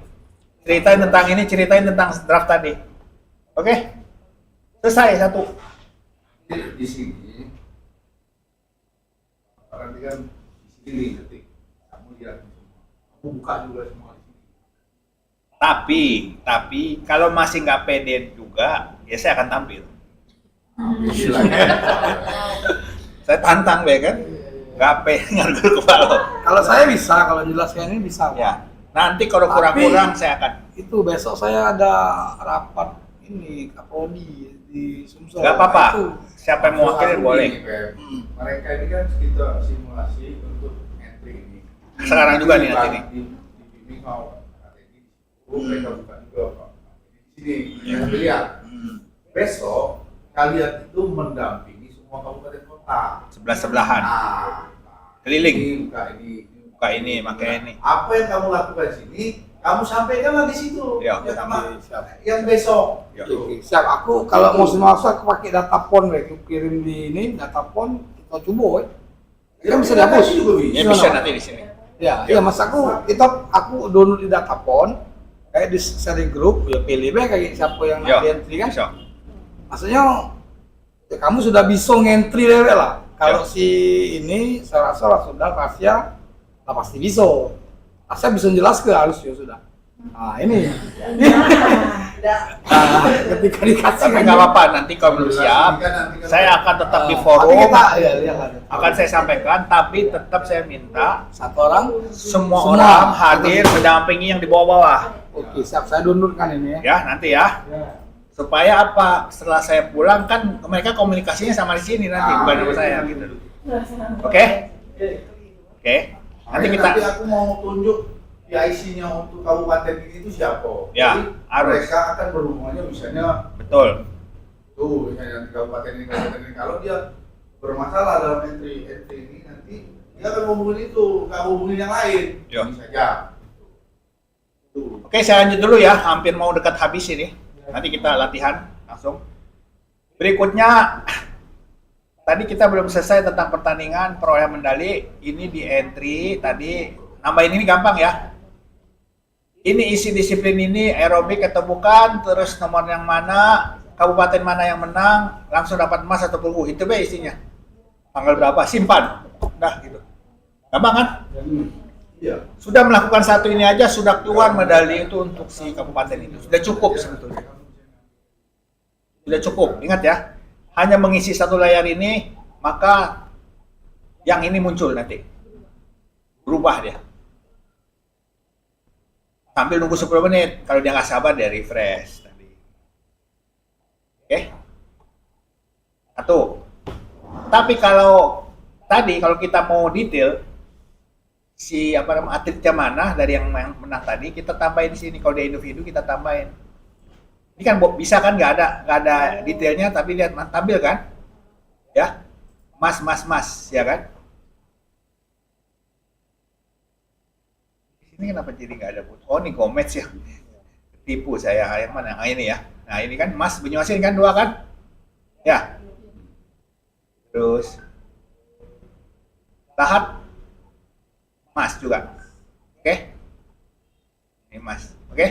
Ceritain tentang ini, ceritain tentang draft tadi. Oke? Selesai satu. Di sini nanti kan di sini ketik kamu lihat semua. buka juga semua di sini. Tapi kalau masih nggak pede juga, ya saya akan tampil. Jadi lagi. Saya tantang ya kan, nggak pede ngargul kepala. Kalau saya bisa, kalau jelaskan ini bisa. Pak. Ya, nanti kalau Tapi- kurang-kurang saya akan. Itu besok saya ada rapat ini Kaprodi di Sumsel. Nggak apa-apa. Itu. Siapa yang mau wakilin Satu boleh. ini, Pep. Mereka ini kan kita simulasi untuk entry ini. Sekarang juga nih nanti nih. Di bimbing mau strategi. Mereka buka juga Pak. Di sini yang lihat. Besok kalian itu mendampingi semua kabupaten kota. Sebelah-sebelahan. Nah, Keliling. ini buka ini. Buka ini, pakai ini. Apa yang kamu lakukan di sini, kamu sampaikanlah di situ. Ya. Sama Oke, siap. yang besok. Ya. Oke, siap. Aku kalau mau semasa aku pakai data pon, aku kirim di ini data pon kita coba, Kan bisa dihapus. juga bisa. Ya bisa nanti di sini. Ya, ya mas aku download di data pon, kayak di sharing grup, ya pilih baik kayak siapa yang Ya, nanti entry kan. bisa. Maksudnya ya kamu sudah bisa ngentry level lah. Kalau Ya. si ini saya rasa sudah rahasia, lah pasti bisa. Rahasia bisa jelas ke harus ya sudah. Nah ini. Nah, ketika dikasih Tapi kan, nggak apa-apa, nanti kalau belum siap, saya akan tetap di tapi forum, kita ya lihat akan saya sampaikan, tapi tetap saya minta satu orang. semua Semua. orang hadir mendampingi yang di bawah-bawah. Oke, siap, saya downloadkan ini ya. Ya, nanti ya. Supaya apa? Setelah saya pulang kan mereka komunikasinya sama di sini nanti, bukan sama saya gitu. Oke? Oke. Nanti kita Nanti aku mau tunjuk PIC-nya untuk kabupaten ini itu siapa. Ya, Jadi harus. mereka akan berhubungannya misalnya betul. tuh misalnya di kabupaten ini kalau dia bermasalah dalam entry ini nanti dia akan hubungin itu, nggak hubungin yang lain. Ya. Ini saja. Tuh. Oke, saya lanjut dulu ya. Hampir mau dekat habis ini. Nanti kita latihan langsung. Berikutnya, tadi kita belum selesai tentang pertandingan perolehan medali. Ini di entry tadi. Nambahin ini gampang ya. Ini isi disiplin ini aerobik atau bukan, terus nomor yang mana, kabupaten mana yang menang, langsung dapat emas atau perunggu. Itu be isinya. Tanggal berapa? Simpan. Udah gitu. Gampang kan? Iya. Sudah melakukan satu ini aja sudah keluar medali itu untuk si kabupaten itu. Sudah cukup sebetulnya. Sudah cukup. Ingat ya. Hanya mengisi satu layar ini, maka yang ini muncul nanti. Berubah dia. Sambil nunggu 10 menit. Kalau dia nggak sabar, dia refresh tadi. Oke? Satu. Tapi kalau tadi, kalau kita mau detail, si apa namanya atletnya mana dari yang menang tadi kita tambahin di sini. Kalau dia individu kita tambahin. Ini kan bisa kan nggak ada detailnya tapi lihat tampil kan, ya mas ya kan. Di sini kenapa jadi nggak ada foto? Oh ini Gomez ya, tipu saya yang mana? Nah ini ya. Nah ini kan Mas Banyuasin kan 2 kan, ya. Terus Lahat Mas juga, oke? Ini Mas, oke?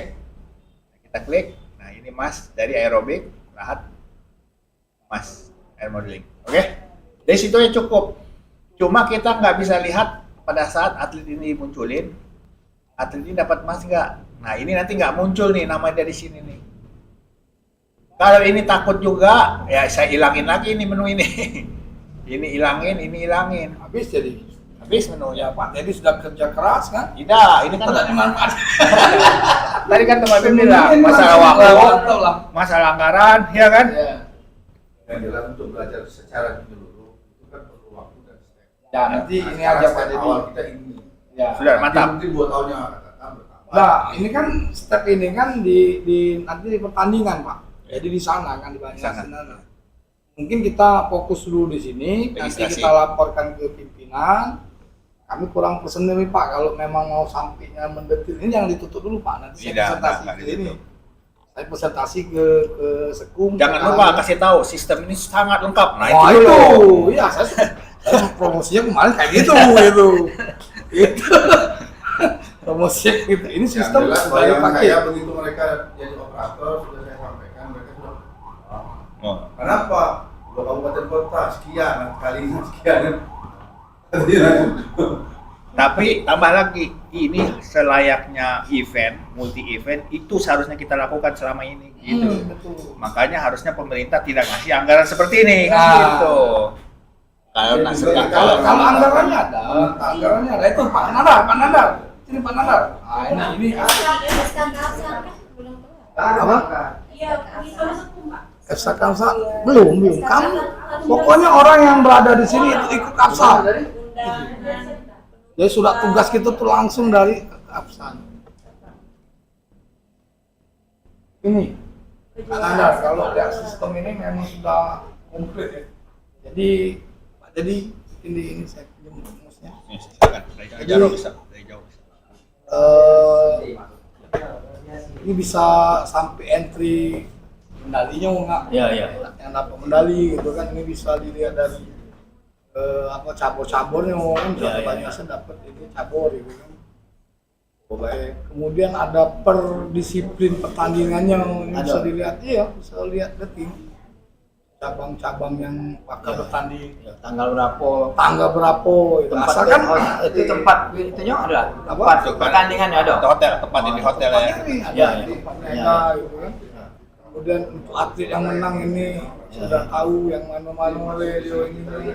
Kita klik. Nah ini Mas dari aerobik, Lahat Mas air modeling, oke? Dari situ ya cukup. Cuma kita nggak bisa lihat pada saat atlet ini munculin, atlet ini dapat emas nggak? Nah ini nanti nggak muncul nih nama dari sini nih. Kalau ini takut juga, ya saya hilangin lagi ini menu ini. Ini hilangin. Habis jadi. Habis menunya. Ya Pak Teddy sudah kerja keras kan? Tidak, ini kan Tidak dimanfaatkan. tadi kan teman bilang masalah waktu, Tahu lah. masalah anggaran, ya kan? Ya. Yang jelas untuk belajar secara menyeluruh itu kan perlu waktu dan step. Ya nanti Nah, ini sekarang aja step Pak Teddy. awal kita ini. Ya. Sudah mantap. Mungkin 2 tahunnya akan datang bertambah. Nah, ini kan step ini kan di nanti di pertandingan, Pak. Jadi di sana kan di Sana. sana. Mungkin kita fokus dulu di sini, nanti Registrasi. kita laporkan ke pimpinan. Kami kurang personil nih Pak, kalau memang mau sampainya mendetil ini jangan ditutup dulu Pak. Nanti saya Tidak, presentasi nggak ke ini. ditutup. Saya presentasi ke Sekum. Jangan ke lupa Kalian. kasih tahu sistem ini sangat lengkap. Nah Wah, itu dulu. Iya, saya promosinya kemarin kayak gitu itu. Itu. Promosinya gitu. Ini Yang sistem jelas baru bayangan pakai. saya begitu mereka jadi operator sudah saya sampaikan mereka sudah Oh. kenapa 2 kabupaten kota sekian kali sekian. Tapi tambah lagi, ini selayaknya event, multi event itu seharusnya kita lakukan selama ini gitu. Betul. Makanya harusnya pemerintah tidak ngasih anggaran seperti ini kan Nah. gitu. Kalau anggarannya ada itu Pak Nandar. Ini Pak Nandar. Nah, ini SKK belum keluar. apa? Iya, bisa masuk Pak. FSA Kamsa belum. Kamu pokoknya orang yang berada di sini itu ikut Kamsa. Jadi sudah tugas kita tuh langsung dari Kamsa. Ini Pak Nandar, kalau lihat sistem ini memang sudah komplit ya. Jadi Pak Dedi ini saya pinjam rumusnya. Silakan, dari jauh bisa, dari jauh bisa. Ini bisa sampai entry medalinya nggak? Iya. Yang dapat medali gitu kan, ini bisa dilihat dari cabur-caburnya kan banyak dapat ini cabur gitu kan. Baik. Kemudian ada per disiplin pertandingannya ini bisa dilihat, bisa lihat detik cabang-cabang yang bakal bertanding. Ya, tanggal berapa? Itu Tempat asalkan itu tempat itunya ada. Apa? Tempat pertandingannya ada. Di hotel, tempat ini hotel ya. ini ada Ya, di ya. tempat mereka gitu kan. Kemudian untuk atlet yang menang ini sudah tahu yang mana-mana dia ini.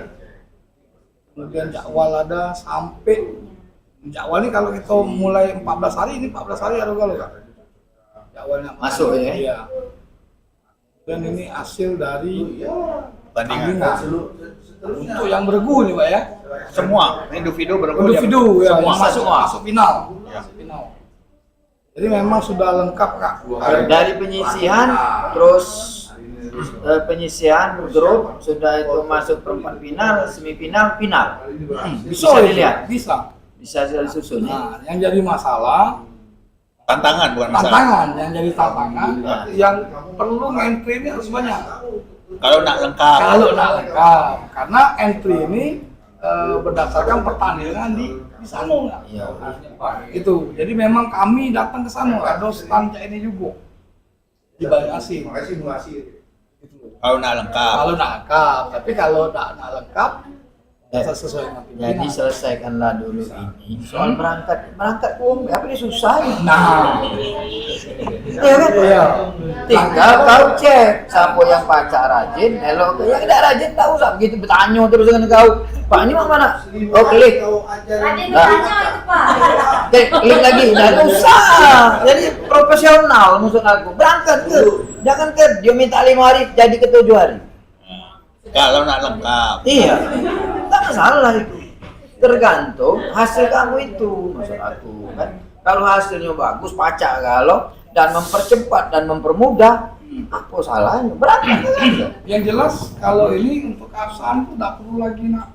Kemudian jadwal ada sampai jadwal ini kalau kita mulai 14 hari, ini 14 hari ada kalau Kak? Jadwalnya Masuk ya? Iya. Dan ini hasil dari Pertandingan. untuk yang bergu nih Pak ya. Semua individu Individu ya, semua. yang masuk final. Ya. Final. Jadi memang sudah lengkap Kak. Dari penyisihan terus penyisihan grup sudah itu masuk perempat final, semifinal, final. Bisa dilihat. Bisa. Bisa disusun ya. Nah, yang jadi masalah Tantangan bukan masalah. tantangan, yang jadi tantangan Nah. yang perlu entry ini harus banyak. Kalau nak lengkap. Kalau nak lengkap, karena entry ini berdasarkan pertandingan di sana. Iya. Itu. Jadi memang kami datang ke sana, ada stand ini juga di Banyuasin. Makanya simulasi. Gitu. Kalau nak lengkap. Kalau nak lengkap, tapi kalau nak lengkap sesuai dengan Jadi pimpinan. selesaikanlah dulu ini soal berangkat apa ini susah ya. Nah, Iya kan? iya. Tinggal kau cek siapa yang pacak rajin, elok yang tidak rajin tahu sak begitu bertanya terus dengan kau. Pak ini mana? Oh klik. Ada yang Nah. bertanya itu Pak. Klik lagi, nah usah. Jadi profesional maksud aku. Berangkat ke, jangan ke dia minta 5 hari jadi ke 7 hari. Kalau nak lengkap. Iya, tak masalah itu. Tergantung hasil kamu itu maksud aku kan. Kalau hasilnya bagus, pacak kalau dan mempercepat dan mempermudah, apa salahnya? Berangkat aja. Yang jelas kalau ini untuk keabsahan tuh tidak perlu lagi nak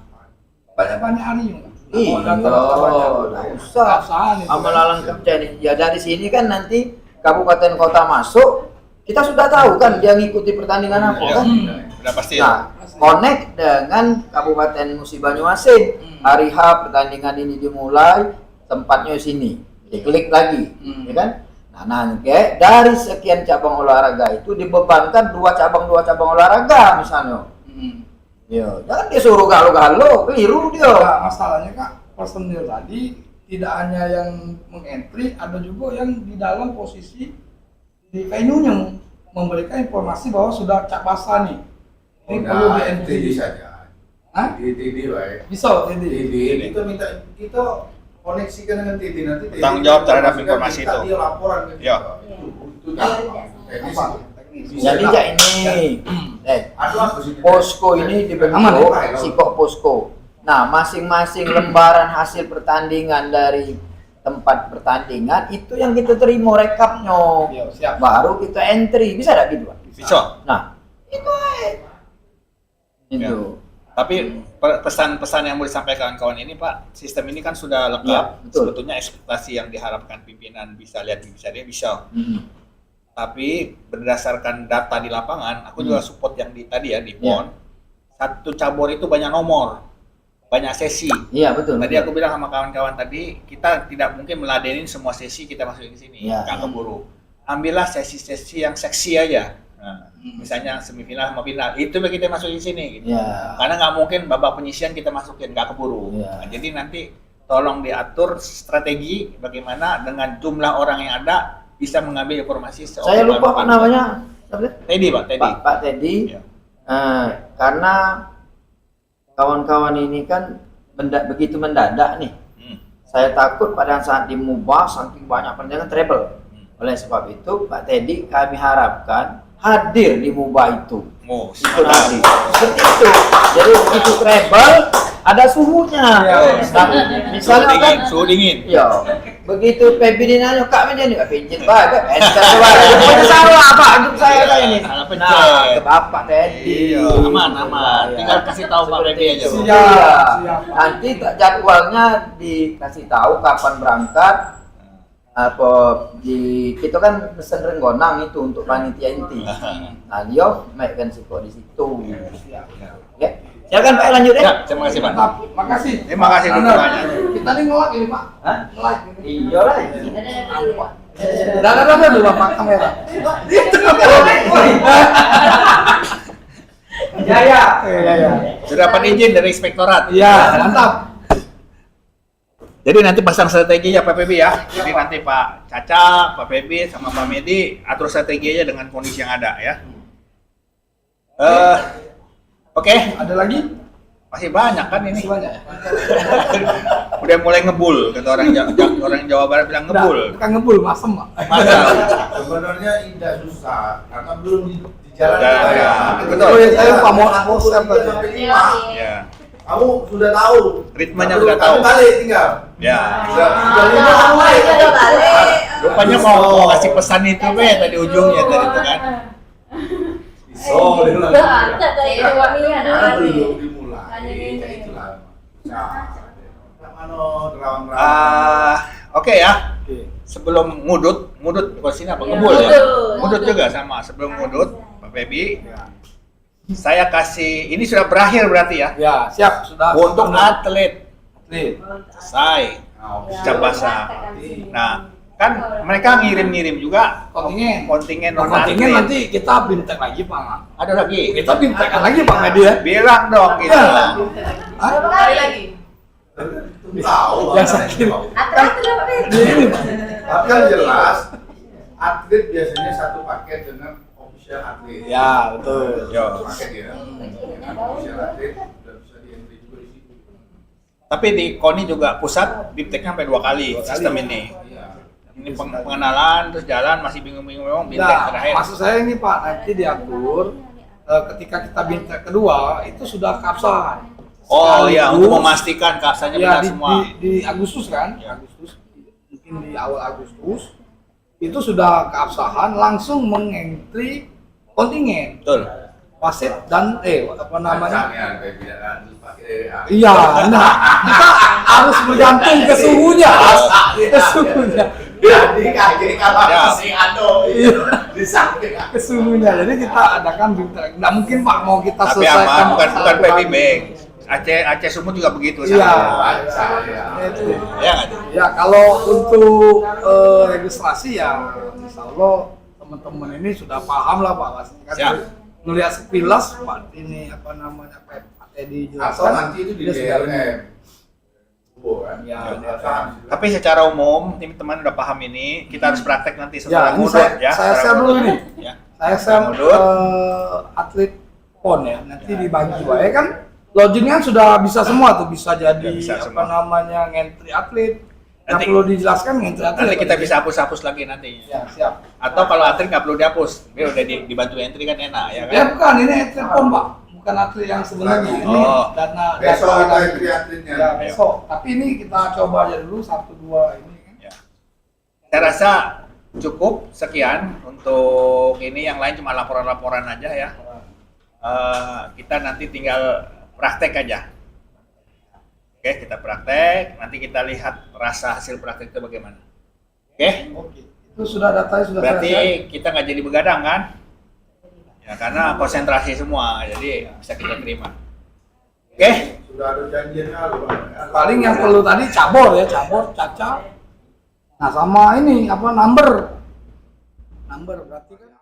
banyak-banyak hari. Iya, nggak usah. Keabsahan itu. Amalan lengkap jadi. Ya dari sini kan nanti kabupaten kota masuk, kita sudah tahu kan dia ngikuti pertandingan apa Ya, kan. udah pasti. Nah, connect dengan Kabupaten Musi Banyuasin. Hari H pertandingan ini dimulai, tempatnya sini. Diklik lagi, ya kan? Nah, nanti dari sekian cabang olahraga itu dibebankan 2 cabang olahraga misalnya. Ya, jangan dia suruh galo-galo, keliru dia. Nah, masalahnya Kak, personil tadi tidak hanya yang mengentry, ada juga yang di dalam posisi di venue-nya memberikan informasi bahwa sudah cak basah nih. Ini perlu di entry TD saja. Hah? Di TD baik. Bisa jadi. TD kita minta kita koneksikan dengan TD nanti. TD Bertanggung jawab terhadap kita informasi minta itu. Dia laporan ke Ya. kita. Itu teknis. Apa? Jadi ya ini, Aduh, aku sih. posko ini Aman, dibentuk ya? Sikok Posko. Nah, masing-masing lembaran hasil pertandingan dari tempat pertandingan itu yang kita terima rekapnya. Iya, siap. Baru kita entry. Bisa enggak gitu, Pak? Bisa. Nah, itu aja. Itu. Tapi pesan-pesan yang mau disampaikan kawan ini Pak, sistem ini kan sudah lengkap. Ya, betul. Sebetulnya ekspektasi yang diharapkan pimpinan bisa lihat bisa. Hmm. Tapi berdasarkan data di lapangan, aku juga support yang tadi ya di PON. Satu cabur itu banyak nomor, banyak sesi. Iya, betul. Tadi aku bilang sama kawan-kawan tadi, kita tidak mungkin meladenin semua sesi kita masukin ke sini, Ya. nggak keburu. Ambillah sesi-sesi yang seksi aja. Nah, misalnya semifinal sama final, itu yang kita masukin sini. Gitu. Ya. Karena nggak mungkin babak penyisian kita masukin, nggak keburu. Ya. Nah, jadi nanti tolong diatur strategi bagaimana dengan jumlah orang yang ada bisa mengambil informasi. Saya lupa Pak namanya. Teddy, Pak Teddy. Pak Teddy. Ya. Karena kawan-kawan ini kan begitu mendadak nih. Saya takut pada saat dimubah saking banyak penjagaan treble. Oleh sebab itu Pak Teddy kami harapkan hadir di mubah itu. Oh, Itu tadi. Seperti itu. Jadi begitu treble ada suhunya. Nah, misalnya kan suhu dingin. ya begitu PBD nanya kak menjadi pincin baik pokoknya salah Pak untuk saya kayak ini. Salah Nah, pencet. ke Bapak Teddy. Iya, aman. Tinggal kasih tahu Pak Teddy aja. Pak. Iya. Nanti jadwalnya dikasih tahu kapan berangkat. Apa kita kan pesen renggonang itu untuk panitia inti. Nah, dia mainkan siko di situ. Ya. Silakan Pak lanjut ya. Ya, terima kasih Pak. Mantap, makasih. Terima kasih Benar. dukungannya. Kita nih ngelak ini Pak. Hah? Ngelak ini. Iya lah. Ada dulu Bapak kamera. Jaya. Iya. Sudah dapat izin dari inspektorat. Iya, mantap. Jadi nanti pasang strategi ya Pak Febi ya. Jadi nanti Pak Caca, Pak Febi sama Pak Medi atur strategi aja dengan kondisi yang ada ya. Oke, Ada lagi? masih banyak kan ini. Masih banyak ya? Udah mulai ngebul kata orang Jawa Barat bilang ngebul. Bukan ngebul, masem Pak. Masa? Sebenarnya tidak susah karena belum di jalan Ya, ya. Betul. Oh, ya, saya Pak mau Kamu share sampai tadi. 5. Ya. Kamu sudah tahu. Ritmenya sudah tahu. Kamu balik tinggal. Ya. Sudah 5 kamu balik. Rupanya mau kasih pesan itu be tadi ujungnya tadi itu kan. Oh, dia bilang. Ada dari wanita Karena ada belum lagi. dimulai. Tanya ini. Kayak itulah. Mana Oke ya. Sebelum ngudut di sini apa ngebul ya? Ngudut juga sama. Sebelum ngudut, Pak Febi, saya kasih ini sudah berakhir berarti ya. Ya, siap sudah. Untuk atlet Atlet. selesai ucap basa. Nah, kan mereka ngirim juga Kontingen. kontingen Nah, non kontingen atlet. nanti kita bintek lagi Pak. Ada lagi. Kita bintekkan lagi Pak Medi ya. Bilang dong gitu. Hah? Kali lagi. tahu. Yang sakit. Ini Pak. Tapi kan jelas atlet biasanya satu paket dengan official atlet. Ya, betul. Yo. Paket ya. Dengan official atlet sudah bisa di-entry juga di situ. Tapi di KONI juga pusat bipteknya sampai 2 kali sistem ini. Iya. Ini pengenalan terus jalan masih bingung-bingung biptek Nah, terakhir. maksud saya ini Pak, nanti diatur ketika kita bintek kedua itu sudah keabsahan. Oh iya, Sekaligus, untuk memastikan keabsahannya ya, benar di, semua. di Agustus kan, Ya. Agustus mungkin di awal Agustus itu sudah keabsahan langsung mengentry kontingen Betul. wasit dan apa namanya? Macamnya, kayak bilang pakai Iya, nah kita harus bergantung ke suhunya, ke suhunya, Jadi kayak kalau Ya. si Ando di samping. ke suhunya. Jadi kita adakan bintek. Nggak mungkin Pak mau kita Tapi selesaikan aman, bukan satu PB hari. Bank. Aceh Sumut juga begitu. Iya. Baca ya. Itu. Ya nggak? Ya kalau untuk registrasi ya insya Allah teman-teman ini sudah paham lah Pak. Pasti kan Siap. ngelihat sekilas Pak ini apa namanya Pak Teddy Atau jelaskan. nanti itu di dia sudah DLM. kan? Ya, Tapi secara umum teman-teman udah paham ini, kita harus praktek nanti Ya, setelah ini ngudut ya. saya setelah share dulu ngudut. nih. Ya. Saya share Ngudut. atlet PON ya. Nanti dibagi Pak. Ya kan login kan sudah bisa semua tuh, bisa jadi Ya, bisa apa semua. namanya ngentri atlet. Yang Nanti- perlu dijelaskan ngentri atlet. Nanti apa kita gitu. bisa hapus-hapus lagi nantinya. Ya, siap. Atau kalau atlet nggak perlu dihapus, dia udah dibantu entry kan enak ya kan? Ya bukan, ini atlet PON Pak, bukan atlet yang sebenarnya. Ini Oh. dana Besok data kita dari- entry atletnya. Ya besok. Tapi ini kita coba aja dulu 1-2 ini kan. Ya. Saya rasa cukup sekian untuk ini, yang lain cuma laporan-laporan aja ya. Kita nanti tinggal praktek aja. Oke, kita praktek, nanti kita lihat rasa hasil praktek itu bagaimana. Oke, Oke. Itu sudah datanya sudah berarti selesai. kita nggak jadi begadang kan? Ya karena konsentrasi semua, jadi bisa kita terima. Oke, Sudah ada janjiannya loh, Pak. Paling yang perlu tadi cabor ya, cabor, caca. Nah sama ini apa number berarti kan